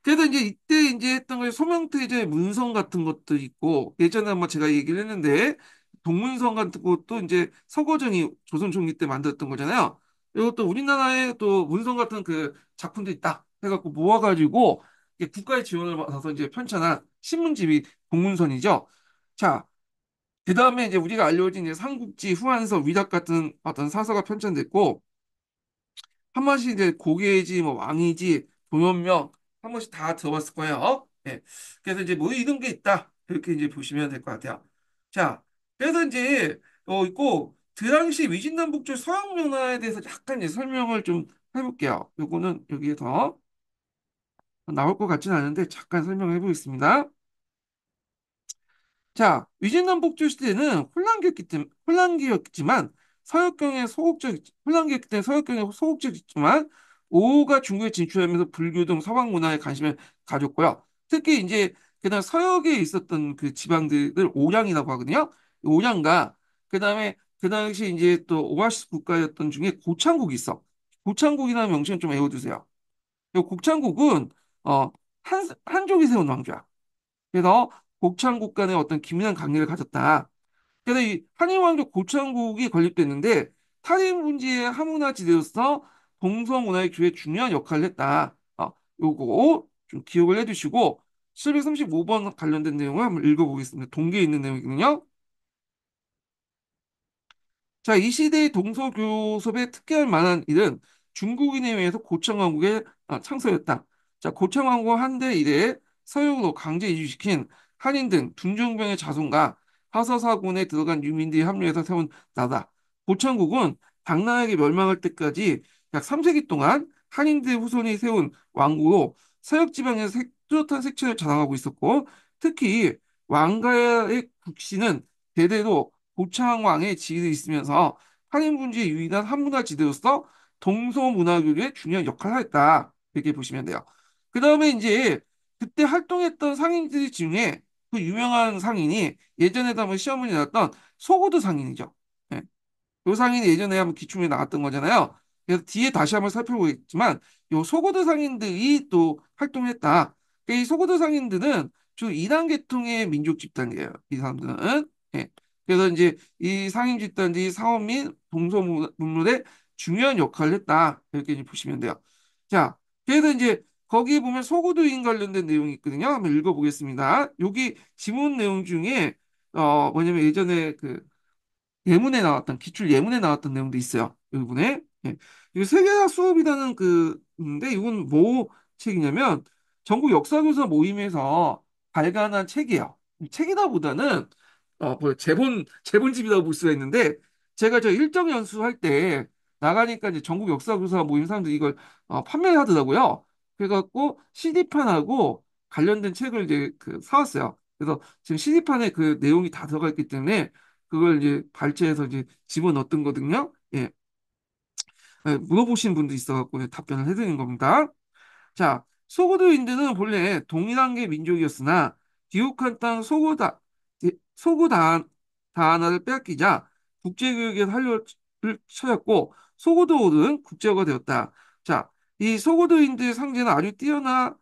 A: 그래서 이제 이때 이제 했던 게 소명태제 문성 같은 것도 있고 예전에 한번 제가 얘기를 했는데 동문성 같은 것도 이제 서거전이 조선 총기 때 만들었던 거잖아요. 이것도 우리나라에 또 문성 같은 그 작품들이 딱 해갖고 모아가지고 이게 국가의 지원을 받아서 이제 편찬한 신문집이 동문선이죠. 자, 그 다음에 이제 우리가 알려진 이제 삼국지, 후한서, 위락 같은 어떤 사서가 편찬됐고 한 번씩 이제 고개지, 뭐 왕이지, 도연명 한 번씩 다 들어봤을 거예요. 예. 그래서 이제 뭐 이런 게 있다. 이렇게 이제 보시면 될 것 같아요. 자, 그래서 이제 있고 그 당시 위진남북조 서양문화에 대해서 약간 이제 설명을 좀 해볼게요. 요거는 여기에서 나올 것 같지는 않은데 잠깐 설명해 보겠습니다. 자, 위진남북조 시대는 혼란기였지만 서역경의 소극적 혼란기였기 때문에 서역경의 소극적이지만 오호가 중국에 진출하면서 불교 등 서방 문화에 관심을 가졌고요. 특히 이제 그다음 서역에 있었던 그 지방들을 오량이라고 하거든요. 오량과 그다음에 그 당시 이제 또 오아시스 국가였던 중에 고창국이 있어. 고창국이라는 명칭은 좀 외워두세요. 이 고창국은 한족이 세운 왕조야. 그래서 고창국 간의 어떤 긴밀한 관계를 가졌다. 그래서 이 한일왕조 고창국이 건립됐는데 탈일 문제의 하문화 지대로서 동서문화의 교회에 중요한 역할을 했다. 요거 좀 기억을 해두시고 735번 관련된 내용을 한번 읽어보겠습니다. 동계에 있는 내용이거든요. 자, 이 시대의 동서교섭에 특기할 만한 일은 중국인에 의해서 고창왕국의 창설이었다. 자, 고창왕국 한대 이래에 서역으로 강제 이주시킨 한인 등 둔중병의 자손과 하서사군에 들어간 유민들이 합류해서 세운 나라. 고창국은 당나라에게 멸망할 때까지 약 3세기 동안 한인들의 후손이 세운 왕국으로 서역 지방에서 뚜렷한 색채를 자랑하고 있었고, 특히 왕가의 국시는 대대로 고창왕의 지위를 있으면서 한인분지의 유일한 한문화 지대로서 동서문화교류에 중요한 역할을 했다. 이렇게 보시면 돼요. 그 다음에 이제 그때 활동했던 상인들 중에 그 유명한 상인이 예전에도 한번 시험문에 나왔던 소고드 상인이죠. 예. 요 상인이 예전에 한번 기출문에 나왔던 거잖아요. 그래서 뒤에 다시 한번 살펴보겠지만 요 소고드 상인들이 또 활동했다. 이 소고드 상인들은 주 이단 계통의 민족 집단이에요. 이 사람들은. 예. 그래서 이제 이 상인 집단들이 사업 및 동서문물에 중요한 역할을 했다. 이렇게 이제 보시면 돼요. 자, 그래서 이제 거기 보면 소고도인 관련된 내용이 있거든요. 한번 읽어보겠습니다. 여기 지문 내용 중에 뭐냐면 예전에 그 예문에 나왔던 기출 예문에 나왔던 내용도 있어요. 이 부분에. 예. 이 세계사 수업이라는 그인데 이건 뭐 책이냐면 전국 역사교사 모임에서 발간한 책이에요. 책이다보다는 뭐 제본집이라고 볼 수가 있는데 제가 저 일정 연수할 때 나가니까 이제 전국 역사교사 모임 사람들이 이걸 판매를 하더라고요. 그래갖고 CD판하고 관련된 책을 이제 그 사왔어요. 그래서 지금 CD판에 그 내용이 다 들어가 있기 때문에 그걸 이제 발췌해서 이제 집어넣었던 거거든요. 예. 물어보신 분도 있어갖고 답변을 해드리는 겁니다. 자, 소고도인들은 본래 동일한계 민족이었으나 기욱한 땅 소고다하나를 빼앗기자 국제교육에 활로를 찾았고 소고도는 국제화가 되었다. 자, 이 소고도인들 상제는 아주 뛰어나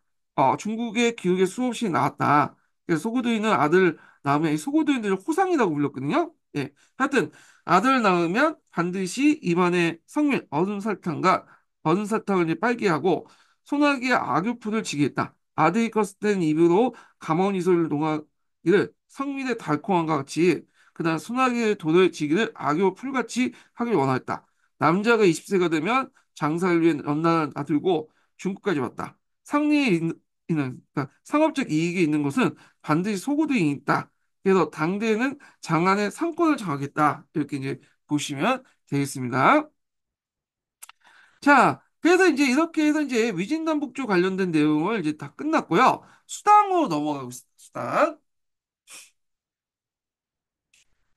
A: 중국의 기록에 수없이 나왔다. 그래서 소고도인은 아들 낳으면 이 소고도인들을 호상이라고 불렀거든요. 예, 하여튼 아들 낳으면 반드시 입안에 성밀 어둠 설탕을 이제 빨게 하고 소나기에 악유풀을 지게 했다. 아들이 컸을 땐 입으로 가머니솔 농하기를 성밀의 달콤함과 같이 그다음 소나기의 돌을 지기를 악유풀같이 하길 원하였다. 남자가 20세가 되면 장사를 위해 연단을 놔두고 중국까지 왔다. 그러니까 상업적 이익이 있는 것은 반드시 소고도이 있다. 그래서 당대에는 장안의 상권을 장악했다. 이렇게 이제 보시면 되겠습니다. 자, 그래서 이제 이렇게 해서 이제 위진남북조 관련된 내용을 이제 다 끝났고요. 수당으로 넘어가고 있습니다. 수당.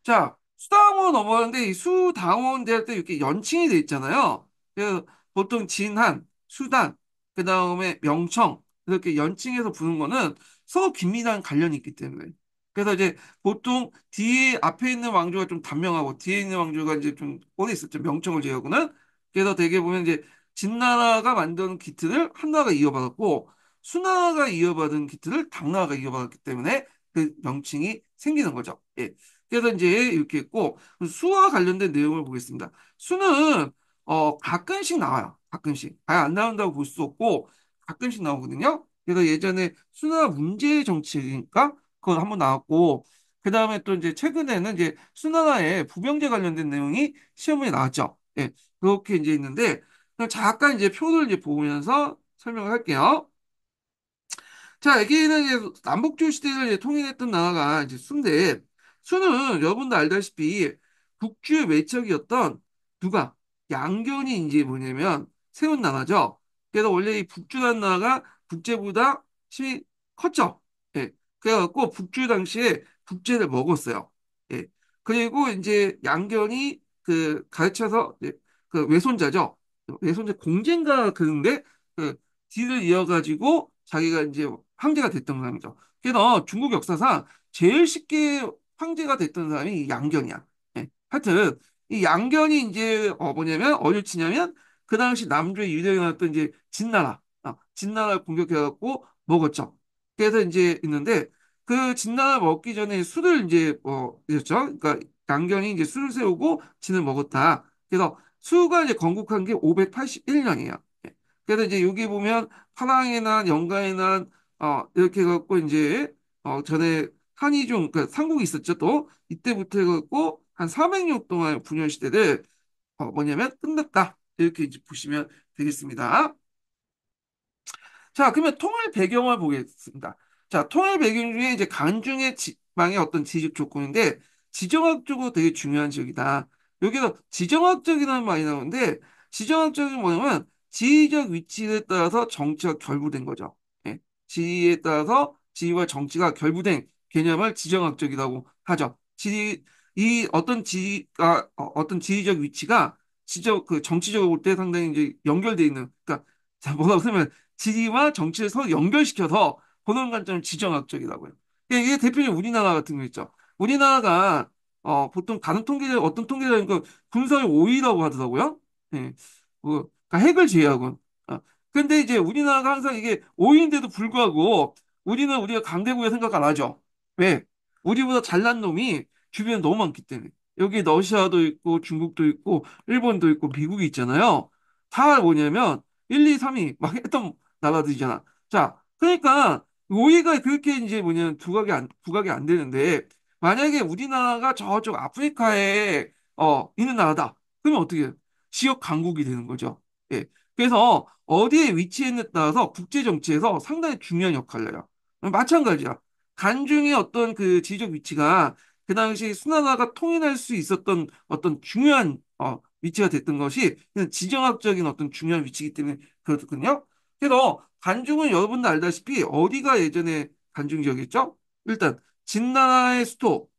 A: 자, 수당으로 넘어가는데 이 수당원 대할 때 이렇게 연칭이 돼 있잖아요. 그래서 보통 진한, 수단, 그 다음에 명청, 이렇게 연칭해서 부른 거는 서로 긴밀한 관련이 있기 때문에. 그래서 이제 보통 뒤에 앞에 있는 왕조가 좀 단명하고 뒤에 있는 왕조가 이제 좀 오래 있었죠. 명청을 제외하고는. 그래서 대개 보면 이제 진나라가 만든 기틀을 한나라가 이어받았고 수나라가 이어받은 기틀을 당나라가 이어받았기 때문에 그 명칭이 생기는 거죠. 예. 그래서 이제 이렇게 있고 수와 관련된 내용을 보겠습니다. 수는 가끔씩 나와요. 가끔씩. 아예 안 나온다고 볼 수 없고 가끔씩 나오거든요. 그래서 예전에 수나 문제 정치니까 그건 한번 나왔고 그 다음에 또 이제 최근에는 이제 수나라의 부병제 관련된 내용이 시험에 나왔죠. 예. 그렇게 이제 있는데 그럼 잠깐 이제 표를 이제 보면서 설명을 할게요. 자, 여기는 이제 남북조 시대를 이제 통일했던 나라가 이제 수인데, 수는 여러분도 알다시피 북주의 외척이었던 누가? 양견이 이제 뭐냐면 세운 나라죠. 그래서 원래 이 북주라는 나라가 북제보다 힘이 컸죠. 예. 그래갖고 북주 당시에 북제를 먹었어요. 예. 그리고 이제 양견이 그 가르쳐서 이제 그 외손자죠. 외손자 공제인가 그런데 그 뒤를 이어가지고 자기가 이제 황제가 됐던 사람이죠. 그래서 중국 역사상 제일 쉽게 황제가 됐던 사람이 이 양견이야. 예. 하여튼 이 양견이 이제 뭐냐면 어딜 치냐면 그 당시 남조의 유대인이었던 이제 진나라, 진나라를 공격해갖고 먹었죠. 그래서 이제 있는데 그 진나라 먹기 전에 술을 이제 있었죠. 그러니까 양견이 이제 술을 세우고 진을 먹었다. 그래서 수가 이제 건국한 게 581년이에요. 그래서 이제 여기 보면 파랑의 난, 영가의 난, 이렇게 해갖고 이제, 전에 한이중, 그 삼국이 있었죠, 또. 이때부터 해갖고 한 400년 동안 분열시대를, 뭐냐면 끝났다. 이렇게 이제 보시면 되겠습니다. 자, 그러면 통일 배경을 보겠습니다. 자, 통일 배경 중에 이제 간중의 지방의 어떤 지적 조건인데, 지정학적으로 되게 중요한 지역이다. 여기서 지정학적이라는 말이 나오는데, 지정학적인 뭐냐면, 지리적 위치에 따라서 정치가 결부된 거죠. 예. 지리에 따라서 지리와 정치가 결부된 개념을 지정학적이라고 하죠. 이 어떤 지가, 어떤 지리적 위치가 그 정치적으로 볼 때 상당히 이제 연결돼 있는, 그러니까, 자, 뭐라고 쓰면, 지리와 정치를 서로 연결시켜서 보는 관점을 지정학적이라고요. 이게 대표적인 우리나라 같은 거 있죠. 우리나라가 보통 다른 통계자 어떤 통계자니까 군사의 5위라고 하더라고요. 예. 그러니까 핵을 제외하고. 근데 이제 우리나라가 항상 이게 5위인데도 불구하고 우리는 우리가 강대국에 생각 안 하죠. 왜? 우리보다 잘난 놈이 주변에 너무 많기 때문에. 여기 러시아도 있고 중국도 있고 일본도 있고 미국이 있잖아요. 다 뭐냐면 1, 2, 3위 막 했던 나라들이잖아. 자, 그러니까 오해가 그렇게 이제 뭐냐면 부각이 안 되는데 만약에 우리나라가 저쪽 아프리카에 있는 나라다. 그러면 어떻게 해요? 지역 강국이 되는 거죠. 예. 그래서 어디에 위치했느냐에 따라서 국제 정치에서 상당히 중요한 역할을 해요. 마찬가지야. 간중의 어떤 그 지적 위치가 그 당시 수나라가 통일할 수 있었던 어떤 중요한 위치가 됐던 것이 그냥 지정학적인 어떤 중요한 위치이기 때문에 그렇거든요. 그래서 간중은 여러분도 알다시피 어디가 예전에 간중 지역이었죠? 일단 진나라의 수도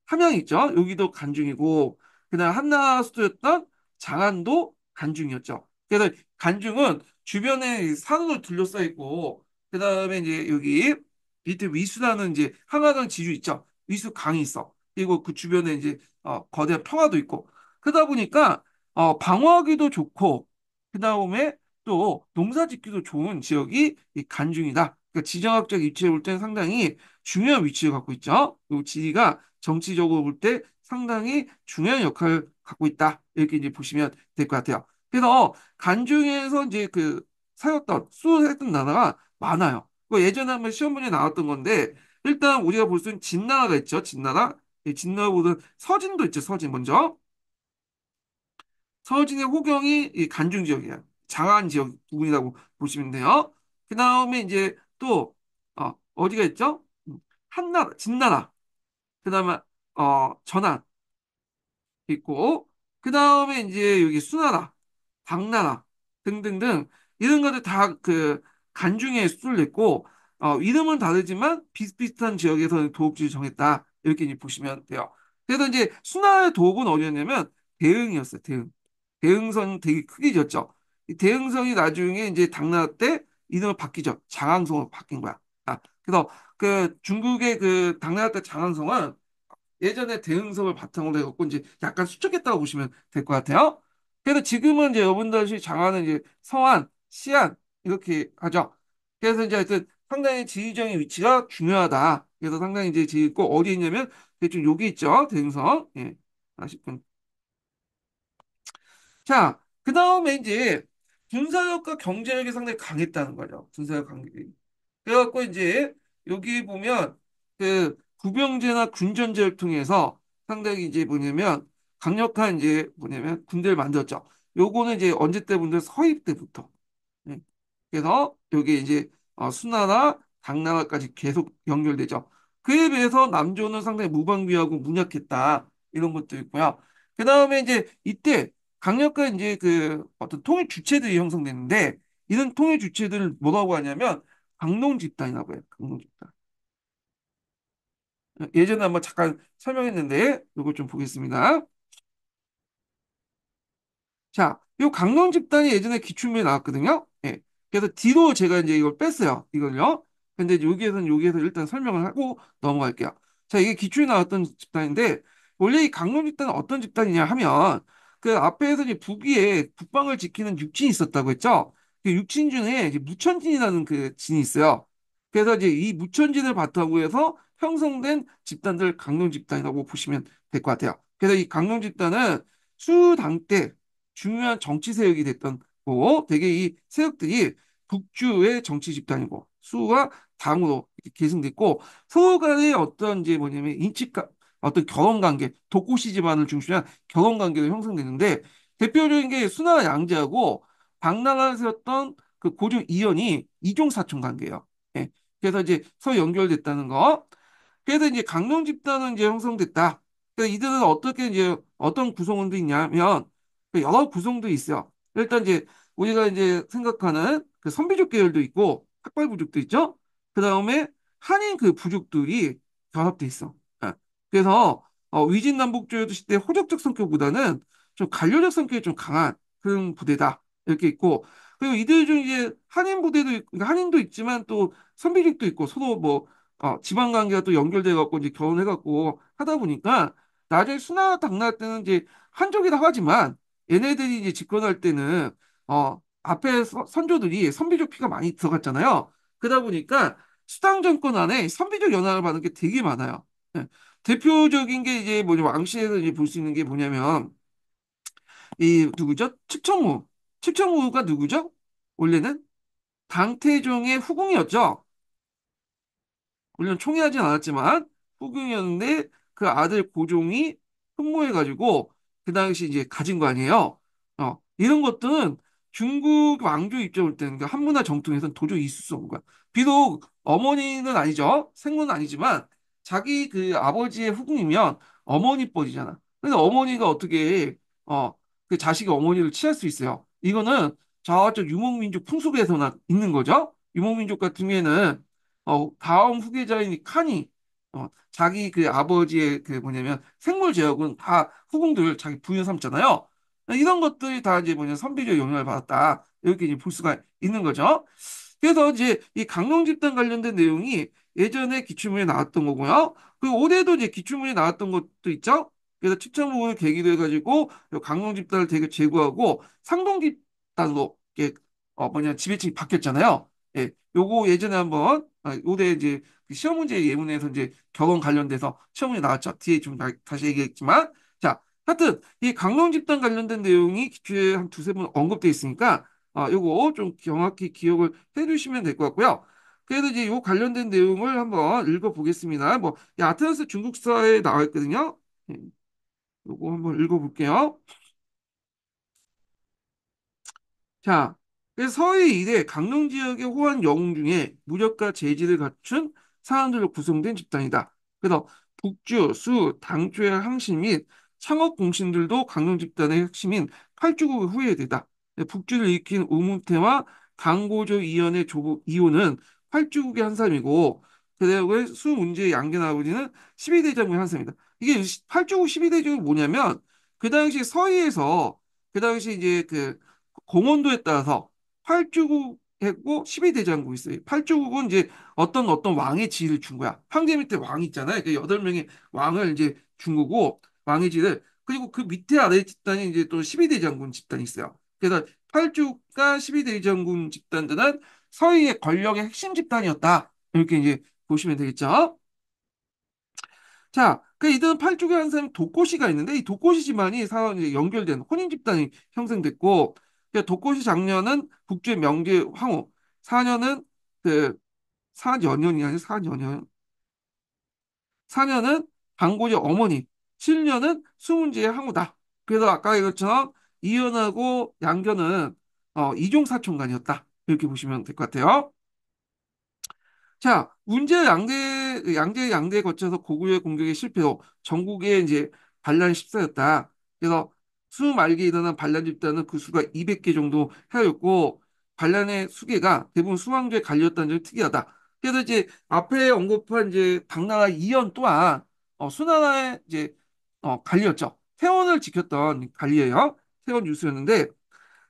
A: 함양이 있죠. 여기도 간중이고 그다음 한나라 수도였던 장안도 간중이었죠. 그래서 간중은 주변에 산으로 둘러싸여 있고 그다음에 이제 여기 밑에 위수라는 이제 한라강 지류 있죠. 위수 강이 있어. 그리고 그 주변에 이제 거대한 평화도 있고 그러다 보니까 방어하기도 좋고 그다음에 또 농사 짓기도 좋은 지역이 이 간중이다. 그러니까 지정학적 위치에 볼 때는 상당히 중요한 위치를 갖고 있죠. 이 지리가 정치적으로 볼 때 상당히 중요한 역할을 갖고 있다. 이렇게 이제 보시면 될 것 같아요. 그래서 간중에서 이제 그 수호했던 나라가 많아요. 예전에 한번 시험 문제 나왔던 건데 일단 우리가 볼 수 있는 진나라가 있죠. 진나라. 이 진나라보다 서진도 있죠. 서진 먼저. 서진의 호경이 이 간중 지역이야. 장안 지역 부분이라고 보시면 돼요. 그 다음에 이제 또 어디가 있죠? 한나라, 진나라. 그 다음에 전안 있고 그 다음에 이제 여기 수나라, 당나라 등등등 이런 것들 다 그 간중에 수를 냈고 이름은 다르지만 비슷비슷한 지역에서 도읍지를 정했다 이렇게 이제 보시면 돼요. 그래서 이제 수나라의 도읍은 어디였냐면 대흥이었어요. 대흥. 대흥선 되게 크게 지었죠. 이 대흥성이 나중에 이제 당나라 때 이름을 바뀌죠. 장항성으로 바뀐 거야. 그래서 그 중국의 그 당나라 때 장항성은 예전에 대흥성을 바탕으로 해갖고 이제 약간 수척했다고 보시면 될 것 같아요. 그래서 지금은 이제 여러분들이 장하는 이제 성안, 시안 이렇게 하죠. 그래서 이제 하여튼 상당히 지리적인 위치가 중요하다. 그래서 상당히 이제 지있고 어디 있냐면 대충 여기 있죠. 대흥성. 예. 아쉽군. 자, 그 다음에 이제 군사력과 경제력이 상당히 강했다는 거죠. 군사력 강력이. 그래갖고 이제 여기 보면 그 구병제나 군전제를 통해서 상당히 이제 뭐냐면 강력한 이제 뭐냐면 군대를 만들었죠. 요거는 이제 언제 때부터 서입 때부터. 예. 그래서 여기 이제 수나라, 당나라까지 계속 연결되죠. 그에 비해서 남조는 상당히 무방비하고 문약했다. 이런 것도 있고요. 그 다음에 이제 이때 강력한 이제 그 어떤 통일 주체들이 형성됐는데 이런 통일 주체들을 뭐라고 하냐면 강농 집단이라고 해요. 강농 집단. 예전에 한번 잠깐 설명했는데 이걸 좀 보겠습니다. 자, 요 강론 집단이 예전에 기출문에 나왔거든요. 예. 그래서 뒤로 제가 이제 이걸 뺐어요. 이걸요. 근데 이제 여기에서 일단 설명을 하고 넘어갈게요. 자, 이게 기출에 나왔던 집단인데 원래 이 강론 집단은 어떤 집단이냐 하면 그 앞에서 이제 북위에 북방을 지키는 육진이 있었다고 했죠. 그 육진 중에 이제 무천진이라는 그 진이 있어요. 그래서 이제 이 무천진을 바탕으로 해서 형성된 집단들 강론 집단이라고 보시면 될 것 같아요. 그래서 이 강론 집단은 수당 때 중요한 정치 세력이 됐던 거고 되게 이 세력들이 북주의 정치 집단이고 수가 당으로 이렇게 계승됐고 서로 간의 어떤 이제 뭐냐면 인치가 어떤 결혼 관계 독고시 집안을 중심한 결혼 관계가 형성되는데 대표적인 게 수나라 양제하고 방나라에 세웠던 그 고종 이연이 이종 사촌 관계예요. 예. 그래서 이제 서로 연결됐다는 거. 그래서 이제 강령 집단은 이제 형성됐다. 그래서 이들은 어떻게 이제 어떤 구성원도 있냐면 그 여러 구성도 있어요. 일단 이제 우리가 이제 생각하는 그 선비족 계열도 있고 학발 부족도 있죠. 그 다음에 한인 그 부족들이 결합돼 있어. 예. 그래서 위진남북조의 시대 호적적 성격보다는 좀 관료적 성격이 좀 강한 그런 부대다. 이렇게 있고 그리고 이들 중 이제 한인 부대도 그러니까 한인도 있지만 또 선비족도 있고 서로 뭐 지방 관계가 또 연결돼 갖고 이제 결혼해 갖고 하다 보니까 나중에 수나 당날 때는 이제 한족이라고 하지만 얘네들이 이제 집권할 때는 앞에 선조들이 선비족 피가 많이 들어갔잖아요. 그러다 보니까 수당 정권 안에 선비족 연합을 받은 게 되게 많아요. 예. 대표적인 게 이제 뭐냐 왕실에서 이제 볼 수 있는 게 뭐냐면 이 누구죠? 측정무. 측정무가 누구죠? 원래는 당태종의 후궁이었죠. 물론 총애하진 않았지만 후궁이었는데 그 아들 고종이 흠모해가지고 그 당시 이제 가진 거 아니에요. 이런 것들은 중국 왕조 입장일 때는 그 한문화 정통에서는 도저히 있을 수 없는 거야. 비록 어머니는 아니죠. 생모는 아니지만 자기 그 아버지의 후궁이면 어머니 뻘이잖아. 근데 어머니가 어떻게 그 자식이 어머니를 취할 수 있어요? 이거는 저쪽 유목민족 풍속에서나 있는 거죠. 유목민족 같은 경우에는 다음 후계자인 이 칸이 자기 그 아버지의 그 뭐냐면 생물 제약은 다 후궁들 자기 부인 삼잖아요. 이런 것들이 다 이제 뭐냐 선비적 영향을 받았다 이렇게 이제 볼 수가 있는 거죠. 그래서 이제 이 강령 집단 관련된 내용이 예전에 기출문에 나왔던 거고요. 그리고 올해도 이제 기출문에 나왔던 것도 있죠. 그래서 추천부를 계기로 해가지고 요 강령 집단을 되게 제거하고 상동 집단으로 이렇게 뭐냐 지배층이 바뀌었잖아요. 예, 요거 예전에 한번 올해 이제 그 시험 문제 예문에서 이제 결혼 관련돼서 시험 문제 나왔죠. 뒤에 좀 다시 얘기했지만 자, 하여튼 이 강령 집단 관련된 내용이 기출에 한 두세 번 언급돼 있으니까 요거 좀 정확히 기억을 해두시면 될 것 같고요. 그래서 이제 요 관련된 내용을 한번 읽어보겠습니다. 뭐, 이 아테네스 중국사에 나와 있거든요. 예, 요거 한번 읽어볼게요. 자, 그래서 서해 일대 강릉 지역의 호환 영웅 중에 무력과 재질을 갖춘 사람들로 구성된 집단이다. 그래서 북주, 수, 당초의 항신 및 창업 공신들도 강릉 집단의 핵심인 팔주국 후예들이다. 북주를 일으킨 우문태와 강고조 이연의 조국 이호는 팔주국의 한 사람이고 그다음에 수 문제의 양견 아버지는 12대장군의 한 사람이다. 이게 팔주국 12대장이 뭐냐면 그 당시 서해에서 그 당시 이제 그 공원도에 따라서 팔주국했고 12대장국이 있어요. 팔주국은 이제 어떤 왕의 지위를 준 거야. 황제 밑에 왕이 있잖아요. 그 8명의 왕을 이제 준 거고, 왕의 지위를. 그리고 그 밑에 아래 집단이 이제 또 12대장군 집단이 있어요. 그래서 팔주국과 12대장군 집단들은 서희의 권력의 핵심 집단이었다. 이렇게 이제 보시면 되겠죠. 자, 그 이들은 팔쪽에 한 사람이 독고시가 있는데 이 독고시 집안이 이제 연결된 혼인 집단이 형성됐고 그 독고시 장녀는 북주의 명제 황후, 사녀는 그 사년연이 아니라 사년연, 사녀는 방고제 어머니, 칠녀는 수문제의 항우다. 그래서 아까 이것처럼 이연하고 양견은 이종사촌간이었다. 이렇게 보시면 될 것 같아요. 자, 양대에 거쳐서 고구려의 공격에 실패로 전국에 이제 반란이 휩싸였다. 그래서 수 말기에 일어난 반란 집단은 그 수가 200개 정도 하였고, 반란의 수계가 대부분 수왕조에 갈렸다는 점이 특이하다. 그래서 이제 앞에 언급한 이제 당나라 이연 또한 수나라에 이제 관리였죠. 태원을 지켰던 관리예요. 태원 유수였는데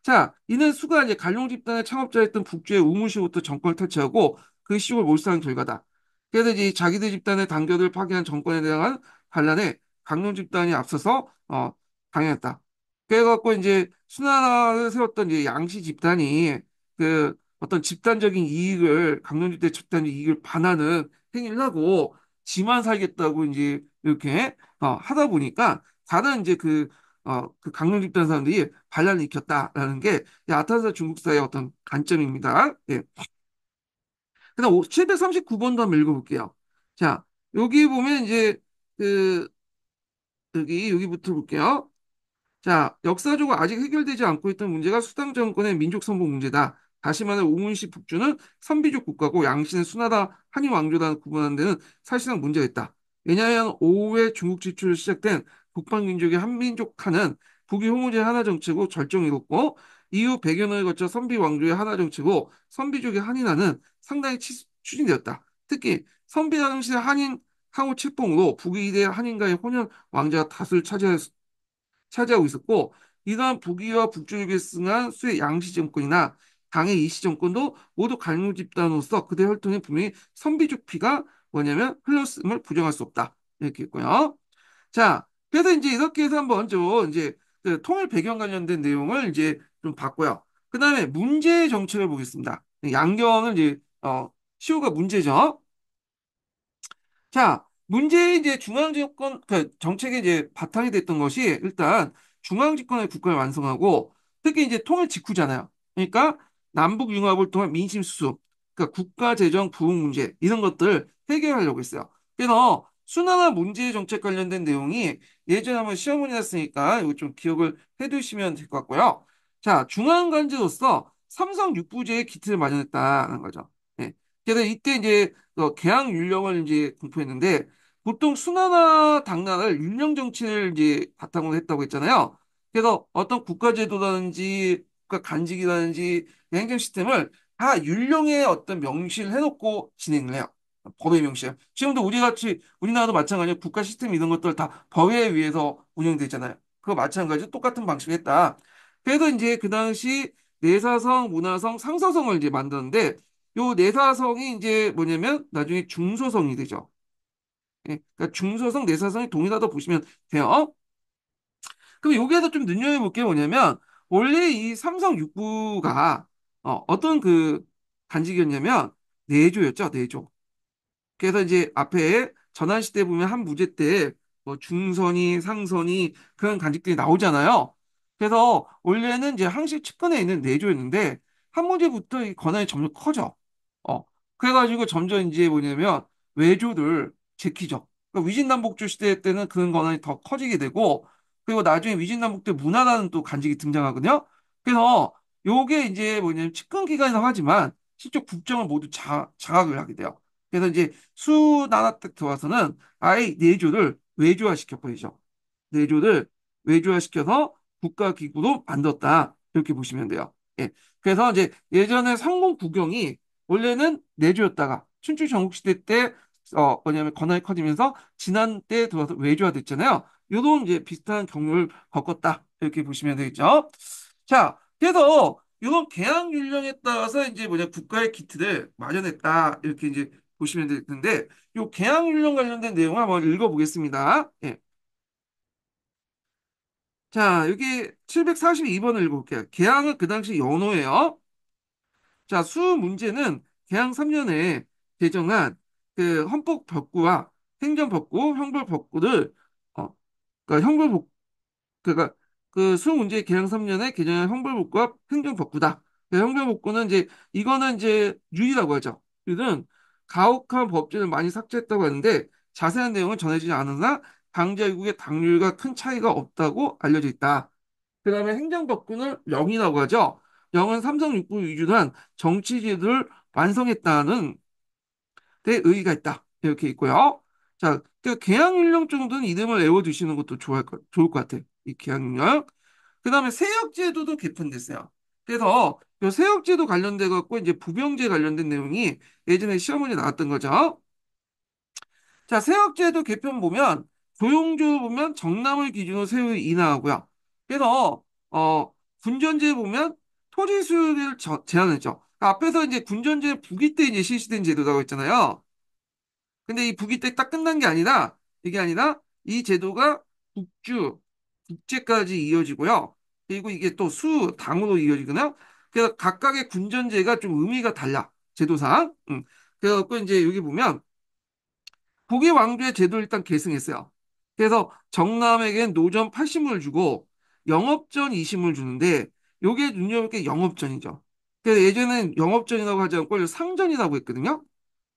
A: 자, 이는 수가 이제 갈룡 집단의 창업자였던 북주의 우무시부터 정권을 탈취하고 그 시국을 몰수한 결과다. 그래서 이제 자기들 집단의 단결을 파괴한 정권에 대한 반란에 강룡 집단이 앞서서 당했다. 그래갖고 이제 수나라를 세웠던 이제 양씨 집단이 그 어떤 집단적인 이익을 강룡 집단의 이익을 반하는 행위를 하고 지만 살겠다고 이제 이렇게 하다 보니까 다른 이제 그 강릉 집단 사람들이 반란을 일으켰다라는 게 아탄사 중국사의 어떤 관점입니다. 예. 그다음 739번도 한번 읽어볼게요. 자, 여기 보면 이제 그 여기부터 볼게요. 자, 역사적으로 아직 해결되지 않고 있던 문제가 수당 정권의 민족 선봉 문제다. 다시 말해 오문시 북주는 선비족 국가고 양씨는 수나라 한인 왕조라는 구분하는 데는 사실상 문제가 있다. 왜냐하면 오후에 중국 진출을 시작된 북방민족의 한민족화는 북위 호무제 하나 정치고 절정을 이뤘고 이후 100여 년을 거쳐 선비 왕조의 하나 정치고 선비족의 한인화는 상당히 추진되었다. 특히 선비 당시 한인 항우 책봉으로 북위대 한인과의 혼연 왕자가 다수를 차지하고 있었고 이러한 북위와 북쪽에 승한 수의 양씨 정권이나 당의 이씨 정권도 모두 갈무 집단으로서 그들의 혈통에 분명히 선비족 피가 뭐냐면 흘렀음을 부정할 수 없다. 이렇게 있고요. 자, 그래서 이제 이렇게 해서 한번 좀 이제 그 통일 배경 관련된 내용을 이제 좀 봤고요. 그 다음에 문제 정책을 보겠습니다. 양경은 이제 시호가 문제죠. 자, 문제의 이제 중앙집권, 그 정책의 이제 바탕이 됐던 것이 일단 중앙집권의 국가를 완성하고 특히 이제 통일 직후잖아요. 그러니까 남북 융합을 통한 민심 수습, 그러니까 국가 재정 부흥 문제 이런 것들 해결하려고 했어요. 그래서 순환화 문제 정책 관련된 내용이 예전에 한번 시험문이 났으니까 이거 좀 기억을 해두시면 될 것 같고요. 자, 중앙관제로서 삼성 육부제의 기틀을 마련했다는 거죠. 네. 그래서 이때 이제 개항 율령을 이제 공포했는데 보통 수나나 당나라를 율령 정치를 이제 바탕으로 했다고 했잖아요. 그래서 어떤 국가제도라든지 국가 간직이라든지 행정 시스템을 다 율령의 어떤 명시를 해놓고 진행을 해요. 법의 명시. 지금도 우리 같이 우리나라도 마찬가지로 국가 시스템 이런 것들 다 법에 의해서 운영되잖아요. 그거 마찬가지로 똑같은 방식을 했다. 그래서 이제 그 당시 내사성, 문화성, 상서성을 이제 만드는데 요 내사성이 이제 뭐냐면 나중에 중소성이 되죠. 예, 그러니까 중소성, 내사성이 동일하다 보시면 돼요. 그럼 여기에서 좀 눈여겨볼 게 뭐냐면 원래 이 삼성 육부가 어떤 그 간직이었냐면 내조였죠, 내조. 그래서 이제 앞에 전환시대 보면 한 무제 때 뭐 중선이, 상선이 그런 간직들이 나오잖아요. 그래서 원래는 이제 항시 측근에 있는 내조였는데 한 문제부터 이 권한이 점점 커져. 어, 그래가지고 점점 이제 뭐냐면 외조를 제키죠. 그러니까 위진남북조 시대 때는 그런 권한이 더 커지게 되고 그리고 나중에 위진남북대 문화라는 또 간직이 등장하거든요. 그래서 요게 이제 뭐냐면 측근 기관이라고 하지만 실제 국정을 모두 장악을 하게 돼요. 그래서 이제 수나라 때 들어와서는 아예 내조를 외조화시켜 버리죠. 내조를 외조화시켜서 국가기구로 만들었다. 이렇게 보시면 돼요. 예. 그래서 이제 예전에 상공 구경이 원래는 내조였다가 춘추 전국시대 때 뭐냐면 권한이 커지면서 지난 때 들어와서 외조화됐잖아요. 요런 이제 비슷한 경로를 겪었다. 이렇게 보시면 되겠죠. 자, 그래서 이런 개항 윤령에 따라서 이제 뭐냐 국가의 기틀을 마련했다 이렇게 이제 보시면 될 텐데 요 개항 윤령 관련된 내용을 한번 읽어보겠습니다. 예. 자, 여기 742번을 읽어볼게요. 개항은 그 당시 연호예요. 자, 수 문제는 개항 3년에 제정한 그 헌법 법구와 행정 법구, 형벌 법구를 그러니까 형벌 그러니까 그 수문제 개정 3년에 개정한 형벌복구와 행정복구다. 그 형벌복구는 이제 이거는 이제 유리라고 하죠. 유는 가혹한 법제를 많이 삭제했다고 하는데 자세한 내용은 전해지지 않으나 강제국의 당률과 큰 차이가 없다고 알려져 있다. 그다음에 행정복구는 영이라고 하죠. 영은 삼성육부 위주한 정치제도를 완성했다는 데 의의가 있다. 이렇게 있고요. 자, 그 계양윤령 정도는 이름을 외워두시는 것도 좋을 것 같아. 이 계양윤령. 그 다음에 세역제도도 개편됐어요. 그래서 이 세역제도 관련돼 갖고 이제 부병제 관련된 내용이 예전에 시험문제 나왔던 거죠. 자, 세역제도 개편 보면 조용조 보면 정남을 기준으로 세율이 인하하고요. 그래서 군전제 보면 토지 수요를 제한했죠. 그러니까 앞에서 이제 군전제 부기 때 이제 실시된 제도라고 했잖아요. 근데 이 북이 때 딱 끝난 게 아니라 이게 아니라 이 제도가 국주, 국제까지 이어지고요. 그리고 이게 또 수, 당으로 이어지거든요. 그래서 각각의 군전제가 좀 의미가 달라. 제도상. 그래갖고 이제 여기 보면 북의 왕조의 제도를 일단 계승했어요. 그래서 정남에겐 노전 80물을 주고 영업전 20물 주는데 요게 눈여볼 게 영업전이죠. 그래서 예전엔 영업전이라고 하지 않고 상전이라고 했거든요.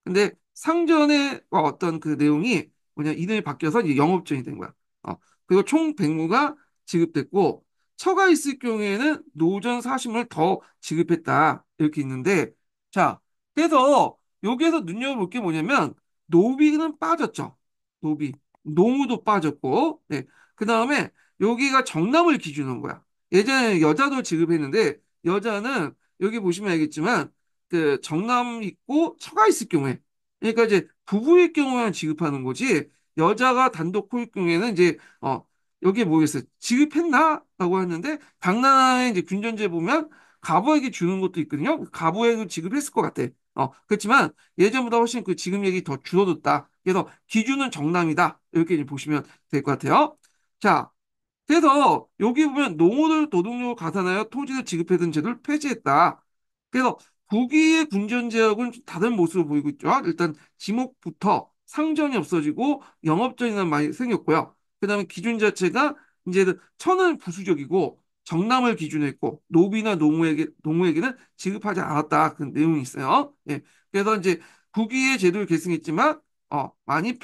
A: 근데 상전의 어떤 그 내용이 뭐냐 이름이 바뀌어서 이제 영업전이 된 거야. 어, 그리고 총 100무가 지급됐고 처가 있을 경우에는 노전 사심을 더 지급했다 이렇게 있는데 자 그래서 여기에서 눈여겨볼 게 뭐냐면 노비는 빠졌죠. 노비 노무도 빠졌고 네. 그 다음에 여기가 정남을 기준으로 한 거야. 예전에 여자도 지급했는데 여자는 여기 보시면 알겠지만 그 정남 있고 처가 있을 경우에 그러니까 이제 부부일 경우에는 지급하는 거지 여자가 단독 코일 경우에는 이제 여기에 뭐겠어요 지급했나? 라고 했는데 당나라의 이제 군전제 보면 가부에게 주는 것도 있거든요 가부에게 지급했을 것 같아 그렇지만 예전보다 훨씬 그 지급액이 더 줄어들었다 그래서 기준은 정남이다 이렇게 이제 보시면 될 것 같아요 자 그래서 여기 보면 농어를 노동력으로 가산하여 토지를 지급하던 제도를 폐지했다. 그래서 북위의 군전 제약은 좀 다른 모습을 보이고 있죠. 일단 지목부터 상전이 없어지고 영업전이나 많이 생겼고요. 그다음에 기준 자체가 이제 천은 부수적이고 정남을 기준으로 했고 노비나 노무에게는 지급하지 않았다. 그런 내용이 있어요. 예. 그래서 이제 북위의 제도를 계승했지만 많이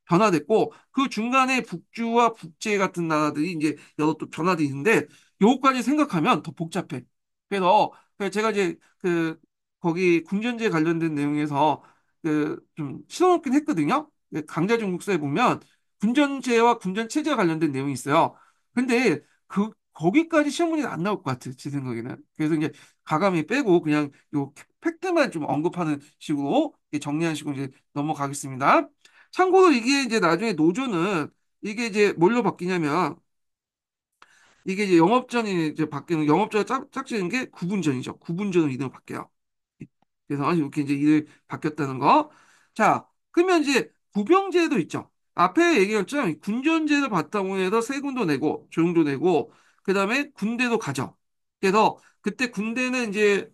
A: 변화됐고 그 중간에 북주와 북제 같은 나라들이 이제 여러 또 변화돼 있는데 요거까지 생각하면 더 복잡해. 그래서 제가 이제 그 거기 군전제 관련된 내용에서 그 좀 실어놓긴 했거든요. 강자중국서에 보면 군전제와 군전체제와 관련된 내용이 있어요. 근데 그 거기까지 시험문이 안 나올 것 같아, 제 생각에는. 그래서 이제 가감이 빼고 그냥 요 팩트만 좀 언급하는 식으로 정리한 식으로 이제 넘어가겠습니다. 참고로 이게 이제 나중에 노조는 이게 이제 뭘로 바뀌냐면 이게 이제 영업전이 이제 바뀌는 영업전이 짝지는 게 구분전이죠. 구분전으로 이름이 바뀌어요. 그래서 이렇게 이제 일을 바뀌었다는 거. 자, 그러면 이제 부병제도 있죠. 앞에 얘기했죠. 군전제를 바탕으로 해서 세금도 내고 조용도 내고 그다음에 군대도 가죠. 그래서 그때 군대는 이제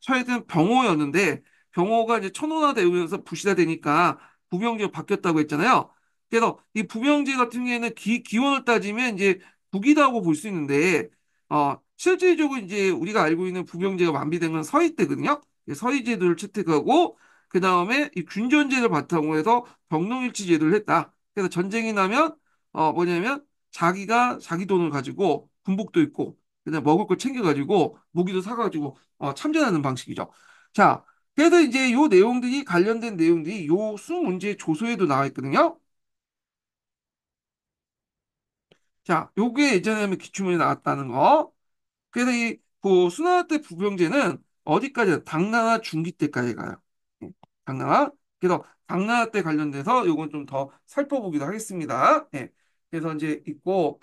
A: 처음에는 병호였는데 병호가 이제 천원화되면서 부시화되니까 부병제로 바뀌었다고 했잖아요. 그래서 이 부병제 같은 경우에는 기원을 따지면 이제 북이다고 볼 수 있는데 실질적으로 이제 우리가 알고 있는 부병제가 완비된 건 서희 때거든요. 서희제도를 채택하고 그 다음에 이 균전제를 바탕으로 해서 병농일치 제도를 했다. 그래서 전쟁이 나면 뭐냐면 자기가 자기 돈을 가지고 군복도 입고 그다음 먹을 거 챙겨가지고 무기도 사가지고 참전하는 방식이죠. 자, 그래서 이제 요 내용들이 관련된 내용들이 요 수 문제 조소에도 나와 있거든요. 자, 요게 예전에 기출문에 나왔다는 거. 그래서 그 수나라 때 부병제는 어디까지 당나라 중기 때까지 가요. 예, 당나라. 그래서 당나라 때 관련돼서 요건 좀 더 살펴보기도 하겠습니다. 예. 그래서 이제 있고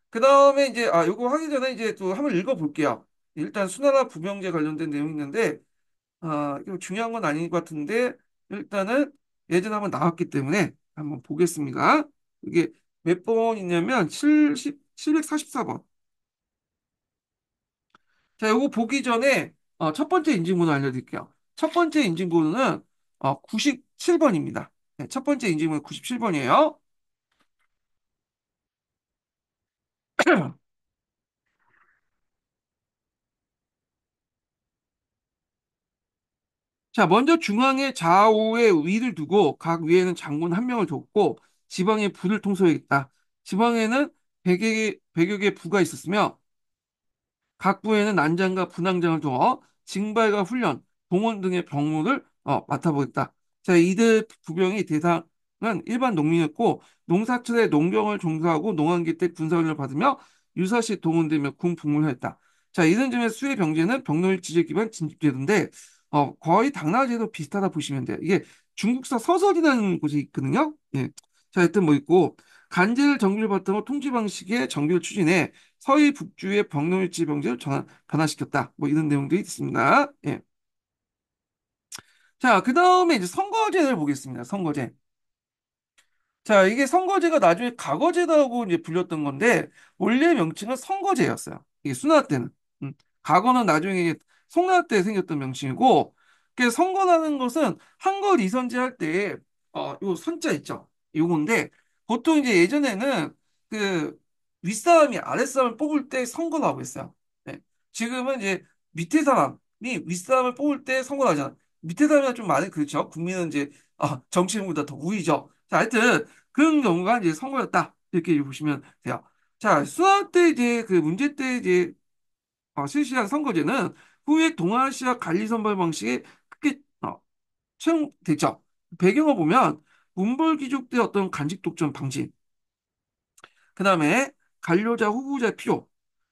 A: 그 다음에 이제 요거 하기 전에 이제 또 한번 읽어볼게요. 일단 수나라 부병제 관련된 내용이 있는데 이거 중요한 건 아닌 것 같은데 일단은 예전에 한번 나왔기 때문에 한번 보겠습니다. 이게 몇 번 있냐면 744번. 자, 요거 보기 전에 첫 번째 인증번호 알려드릴게요. 첫 번째 인증번호는 97번입니다. 네, 첫 번째 인증번호 97번이에요. 자, 먼저 중앙에 좌우에 위를 두고 각 위에는 장군 한 명을 뒀고 지방에 부를 통솔했다. 지방에는 100여 개 부가 있었으며 각 부에는 난장과 분황장을 두어 징발과 훈련, 동원 등의 병무를 맡아보겠다. 자, 이들 부병이 대상은 일반 농민이었고 농사철에 농경을 종사하고 농한기 때 군사훈련을 받으며 유사시 동원되며 군 복무를 했다. 자, 이런 점에서 수의 병제는 병노일 지제 기반 진입제도인데 거의 당나라제도 비슷하다 보시면 돼요. 이게 중국사 서설이라는 곳이 있거든요. 예. 자, 하여튼 뭐 있고 간제를 정비를 바탕으로 통치 방식의 정비를 추진해 서해 북주의 병로일지 병제를 변화시켰다. 뭐 이런 내용들이 있습니다. 예. 자, 그 다음에 이제 선거제를 보겠습니다. 선거제. 자, 이게 선거제가 나중에 과거제라고 이제 불렸던 건데, 원래 명칭은 선거제였어요. 이게 수나 때는. 음, 과거는 나중에 이게 송나 때 생겼던 명칭이고, 그 선거라는 것은 한거 리선제 할 때, 요 선자 있죠? 요건데, 보통 이제 예전에는 그 윗사람이 아랫사람을 뽑을 때 선거를 하고 있어요. 네. 지금은 이제 밑에 사람이 윗사람을 뽑을 때 선거를 하잖아. 밑에 사람이 좀 많이 그렇죠. 국민은 이제 정치인보다 더 우위죠. 자, 하여튼 그런 경우가 이제 선거였다. 이렇게 보시면 돼요. 자, 수학 때 이제 그 문제 때 이제 실시한 선거제는 후에 동아시아 관리 선발 방식에 크게 채용됐죠. 배경을 보면 문벌 귀족 때 어떤 간직 독점 방지, 그 다음에 관료자 후보자 필요,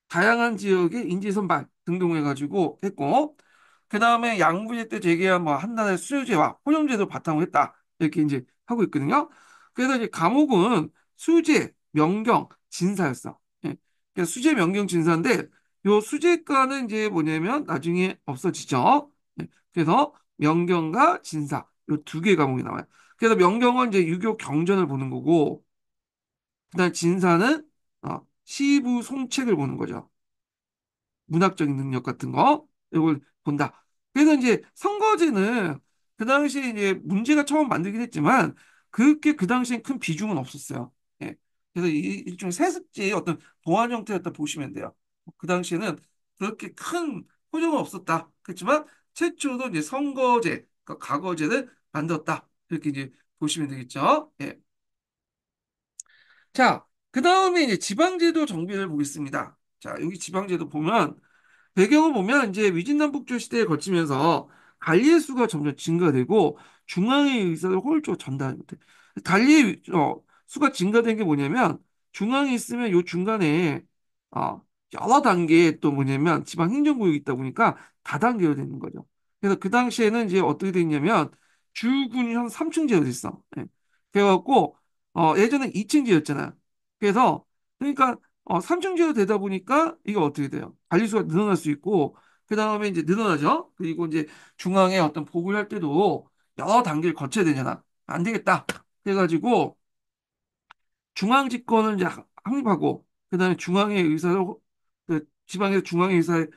A: 다양한 지역의 인재 선발 등등 해가지고 했고, 그 다음에 양부제 때 재개한 뭐 한나라의 수요제와 호정제도 바탕으로 했다. 이렇게 이제 하고 있거든요. 그래서 이제 과목은 수제, 명경, 진사였어. 예. 그러니까 수제, 명경, 진사인데 요 수제과는 이제 뭐냐면 나중에 없어지죠. 예. 그래서 명경과 진사 요 두 개 과목이 나와요. 그래서 명경은 이제 유교 경전을 보는 거고, 그다음 진사는 시부 송책을 보는 거죠. 문학적인 능력 같은 거 이걸 본다. 그래서 이제 선거제는 그 당시에 이제 문제가 처음 만들긴 했지만 그렇게 그 당시엔 큰 비중은 없었어요. 예. 그래서 일종의 세습제의 어떤 보완 형태였다 보시면 돼요. 그 당시에는 그렇게 큰 호정은 없었다. 그렇지만 최초로 이제 선거제, 그러니까 과거제를 만들었다. 이렇게 이제 보시면 되겠죠. 예. 자, 그 다음에 이제 지방제도 정비를 보겠습니다. 자, 여기 지방제도 보면 배경을 보면 이제 위진남북조 시대에 거치면서 관리의 수가 점점 증가되고 중앙의 의사를 효율적으로 전달하는 것 같아요. 관리의 수가 증가된 게 뭐냐면 중앙에 있으면 요 중간에 어, 여러 단계의 또 뭐냐면 지방 행정구역이 있다 보니까 다단계로 되는 거죠. 그래서 그 당시에는 이제 어떻게 됐냐면 주군현 3층제로 됐어. 예. 그래갖고 예전에 2층제였잖아요. 그래서 그러니까 3층제로 되다 보니까 이거 어떻게 돼요? 관리수가 늘어날 수 있고 그 다음에 이제 늘어나죠. 그리고 이제 중앙에 어떤 보고를 할 때도 여러 단계를 거쳐야 되잖아. 안 되겠다. 그래가지고 중앙 집권을 이제 확립하고 그다음에 중앙의 의사를 그 지방에서 중앙의 의사의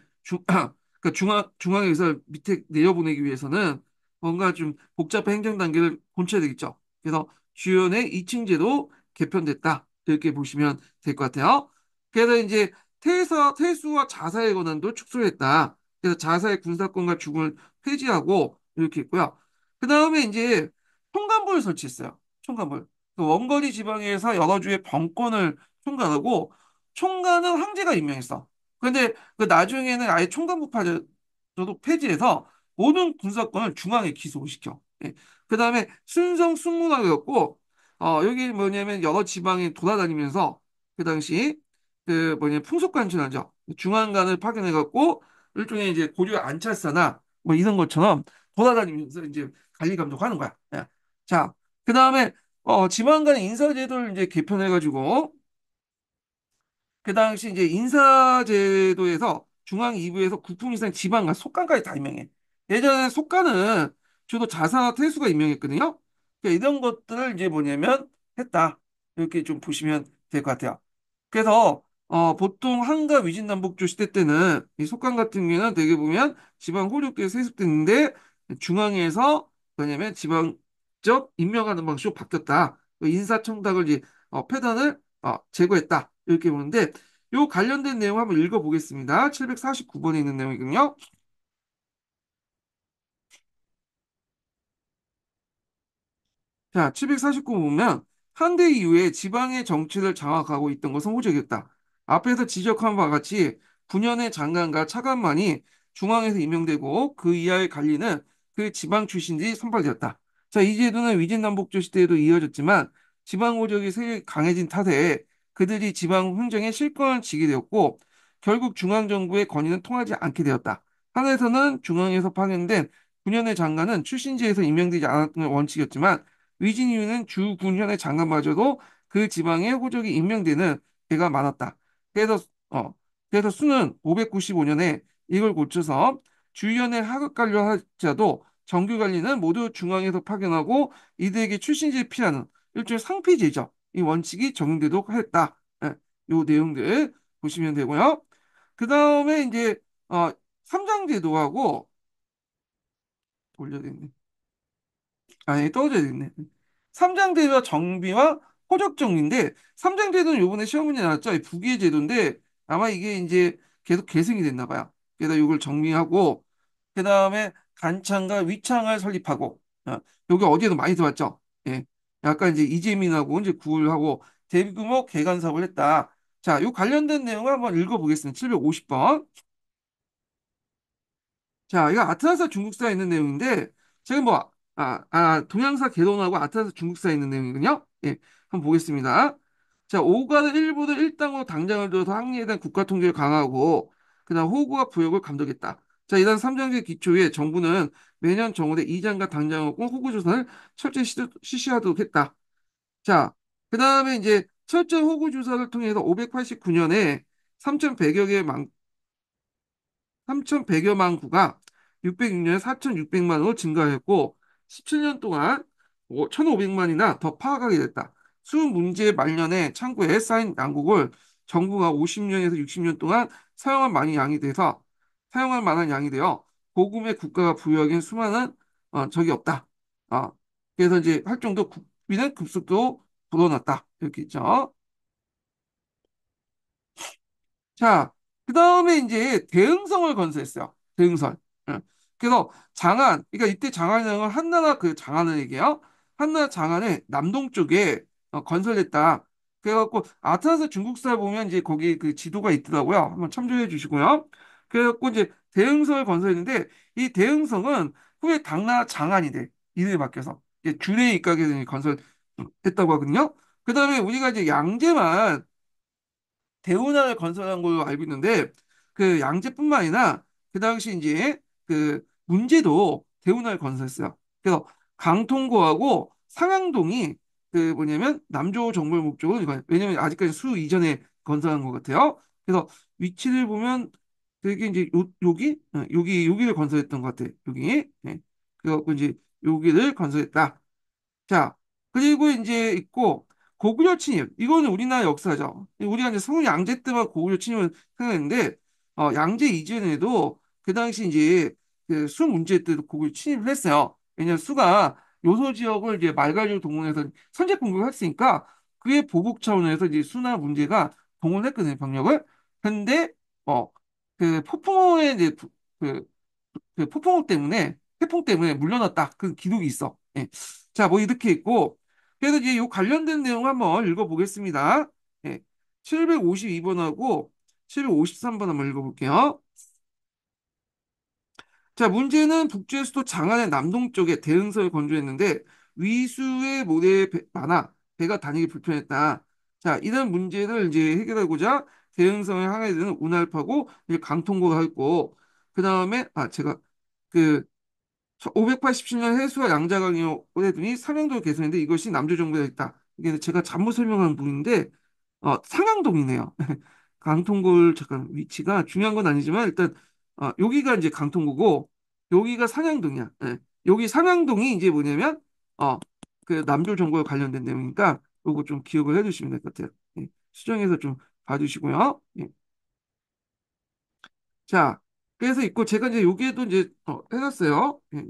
A: 그러니까 중앙의 의사를 밑에 내려보내기 위해서는 뭔가 좀 복잡한 행정 단계를 고쳐야 되겠죠. 그래서 주연의 2층제도 개편됐다. 이렇게 보시면 될 것 같아요. 그래서 이제 태수와 자사의 권한도 축소했다. 그래서 자사의 군사권과 주권을 폐지하고 이렇게 했고요. 그 다음에 이제 총관부를 설치했어요. 총관부. 그 원거리 지방에서 여러 주의 병권을 총괄하고 총괄은 황제가 임명했어. 그런데 그 나중에는 아예 총관부파저도 폐지해서 모든 군사권을 중앙에 기소시켜. 예. 그다음에 순성 순문화였고 여기 뭐냐면 여러 지방에 돌아다니면서 그 당시 그 뭐냐 풍속관청하죠. 중앙관을 파견해갖고 일종의 이제 고려 안찰사나 뭐 이런 것처럼 돌아다니면서 이제 관리 감독하는 거야. 예. 자, 그다음에 지방 간 인사제도를 이제 개편해가지고 그 당시 이제 인사제도에서 중앙 2부에서 국품 이상 지방과 속간까지 다 임명해. 예전에 속간은 주로 자사와 태수가 임명했거든요. 그러니까 이런 것들을 이제 뭐냐면 했다. 이렇게 좀 보시면 될 것 같아요. 그래서 보통 한가 위진남북조 시대 때는 이 속간 같은 경우는 되게 보면 지방 호력계에 세습됐는데 중앙에서 뭐냐면 지방적 임명하는 방식으로 바뀌었다. 그 인사청탁을 이제 폐단을 제거했다. 이렇게 보는데 요 관련된 내용 한번 읽어보겠습니다. 749번에 있는 내용이군요. 자, 749 보면 한대 이후에 지방의 정치를 장악하고 있던 것은 호적이었다. 앞에서 지적한 바와 같이 9년의 장관과 차관만이 중앙에서 임명되고 그 이하의 관리는 그 지방 출신들이 선발되었다. 자, 이 제도는 위진남북조 시대에도 이어졌지만 지방 호적이 세력이 강해진 탓에 그들이 지방 행정에 실권을 쥐게 되었고 결국 중앙정부의 권위는 통하지 않게 되었다. 한에서는 중앙에서 파견된 9년의 장관은 출신지에서 임명되지 않았던 게 원칙이었지만 위진이유는 주 군현의 장관마저도 그 지방에 호적이 임명되는 때가 많았다. 그래서 어 그래서 수는 595년에 이걸 고쳐서 주위원회 하급 관료하자도 정규 관리는 모두 중앙에서 파견하고 이들에게 출신지를 피하는 일종의 상피제죠. 이 원칙이 적용되도록 했다. 예, 요 내용들 보시면 되고요. 그 다음에 이제 삼장제도하고 돌려야 되네. 아니, 떨어져야 되겠네. 삼장제도와 정비와 호적정리인데, 삼장제도는 요번에 시험 문제 나왔죠? 이 부기의 제도인데, 아마 이게 이제 계속 계승이 됐나 봐요. 그래서 이걸 정리하고, 그 다음에 간창과 위창을 설립하고, 요게 어디에도 많이 들어왔죠? 예. 약간 이제 이재민하고 이제 구울하고 대규모 개간 사업을 했다. 자, 요 관련된 내용을 한번 읽어보겠습니다. 750번. 자, 이거 아트라스 중국사에 있는 내용인데, 지금 뭐, 동양사 개론하고 아트라스 중국사에 있는 내용이군요. 예, 한번 보겠습니다. 자, 오가는 일부를 일당으로 당장을 들어서 항리에 대한 국가 통제를 강화하고, 그다음 호구와 부역을 감독했다. 자, 이런 삼정제 기초에 정부는 매년 정원에 이장과 당장을 꼭 호구 조사를 철저히 실시하도록 했다. 자, 그 다음에 이제 철저히 호구 조사를 통해서 589년에 3,100여 개의 3,100여만 구가 606년에 4,600만으로 증가했고 17년 동안 1,500만이나 더 파악하게 됐다. 수 문제 말년에 창고에 쌓인 양국을 정부가 50년에서 60년 동안 사용할 많이 양이 돼서 사용할 만한 양이 되어 고금의 국가가 부여하기엔 수많은 적이 없다. 어, 그래서 이제 활동도 국민의 급속도로 불어났다. 이렇게 있죠. 자, 그 다음에 이제 대흥성을 건설했어요. 대흥선. 응. 그래서 장안, 그러니까 이때 장안은 한나라 그 장안을 얘기해요. 한나라 장안의 남동쪽에 건설했다. 그래갖고 아트라스 중국사에 보면 이제 거기 그 지도가 있더라고요. 한번 참조해 주시고요. 그래갖고 이제 대흥성을 건설했는데 이 대흥성은 후에 당나라 장안이 돼. 이름이 바뀌어서. 이제 주례에 입각해서 건설했다고 하거든요. 그 다음에 우리가 이제 양재만 대운하를 건설한 걸로 알고 있는데 그 양재뿐만 아니라 그 당시 이제 그 문제도 대운하를 건설했어요. 그래서 강통구하고 상향동이 그 뭐냐면 남조 정벌 목적으로 왜냐면 아직까지 수 이전에 건설한 것 같아요. 그래서 위치를 보면 되게 이제 여기를 건설했던 것 같아. 여기. 예. 그래갖고 이제 여기를 건설했다. 자, 그리고 이제 있고 고구려 침입. 이거는 우리나라 역사죠. 우리가 이제 성우 양제 때만 고구려 침입을 생각했는데 양제 이전에도 그 당시 이제 그 수 문제 때도 고구려 침입을 했어요. 왜냐면 수가 요소 지역을 이제 말가지로 동원해서 선제 공격을 했으니까 그의 보복 차원에서 이제 수나 문제가 동원했거든요, 병력을. 근데 어 그 폭풍의 이제 그 폭풍 때문에 태풍 때문에 물러났다. 그 기록이 있어. 예. 자, 뭐 이렇게 있고 그래서 이제 요 관련된 내용 한번 읽어보겠습니다. 예. 752번하고 753번 한번 읽어볼게요. 자, 문제는 북주의 수도 장안의 남동쪽에 대흥선을 건조했는데 위수의 모래에 많아 배가 다니기 불편했다. 자, 이런 문제를 이제 해결하고자 대흥선을 향해 되는 운할파고 이제 강통고가 있고 그 다음에 제가 그 587년 해수와 양자강이 오래되니 상향도를 개선했는데 이것이 남조정부에 있다. 이게 제가 잘못 설명한 부분인데 상향동이네요. 강통굴 잠깐 위치가 중요한 건 아니지만 일단 여기가 이제 강통구고 여기가 삼양동이야. 예. 여기 삼양동이 이제 뭐냐면 어, 그 남조 정보에 관련된 내용이니까 요거 좀 기억을 해두시면 될 것 같아요. 예. 수정해서 좀 봐주시고요. 예. 자, 그래서 있고 제가 이제 여기에도 이제 해놨어요. 예.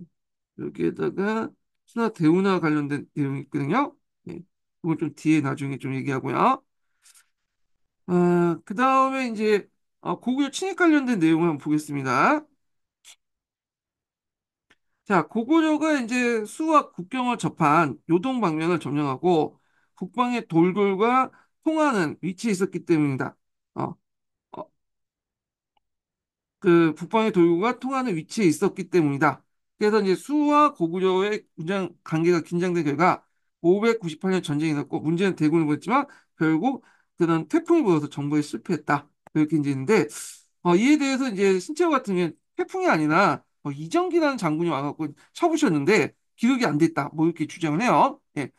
A: 여기에다가 수나 대우나 관련된 내용이 있거든요. 예. 이건 좀 뒤에 나중에 좀 얘기하고요. 그 다음에 이제 고구려 침입 관련된 내용을 한번 보겠습니다. 자, 고구려가 이제 수와 국경을 접한 요동 방면을 점령하고 북방의 돌골과 통하는 위치에 있었기 때문이다. 어, 어, 그 북방의 돌고가 통하는 위치에 있었기 때문이다. 그래서 이제 수와 고구려의 군장 관계가 긴장된 결과 598년 전쟁이 났고 문제는 대군을 보냈지만 결국 그는 태풍이 불어서 정부에 실패했다. 이렇게 이제 있는데 이에 대해서 이제 신채호 같은 경우는 태풍이 아니라 이정기라는 장군이 와갖고 쳐부셨는데 기록이 안 됐다. 뭐 이렇게 주장을 해요. 예.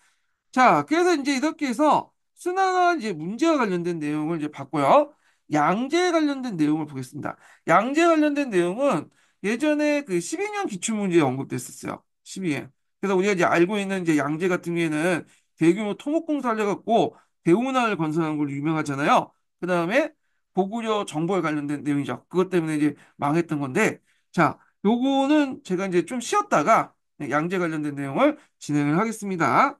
A: 자, 그래서 이제 이렇게 해서 순환과 이제 문제와 관련된 내용을 이제 봤고요. 양재에 관련된 내용을 보겠습니다. 양재 관련된 내용은 예전에 그 12년 기출문제에 언급됐었어요. 12년. 그래서 우리가 이제 알고 있는 이제 양재 같은 경우에는 대규모 토목공사를 해갖고 대운하를 건설한 걸로 유명하잖아요. 그 다음에 고구려 정보에 관련된 내용이죠. 그것 때문에 이제 망했던 건데, 자, 요거는 제가 이제 좀 쉬었다가 양재 관련된 내용을 진행을 하겠습니다.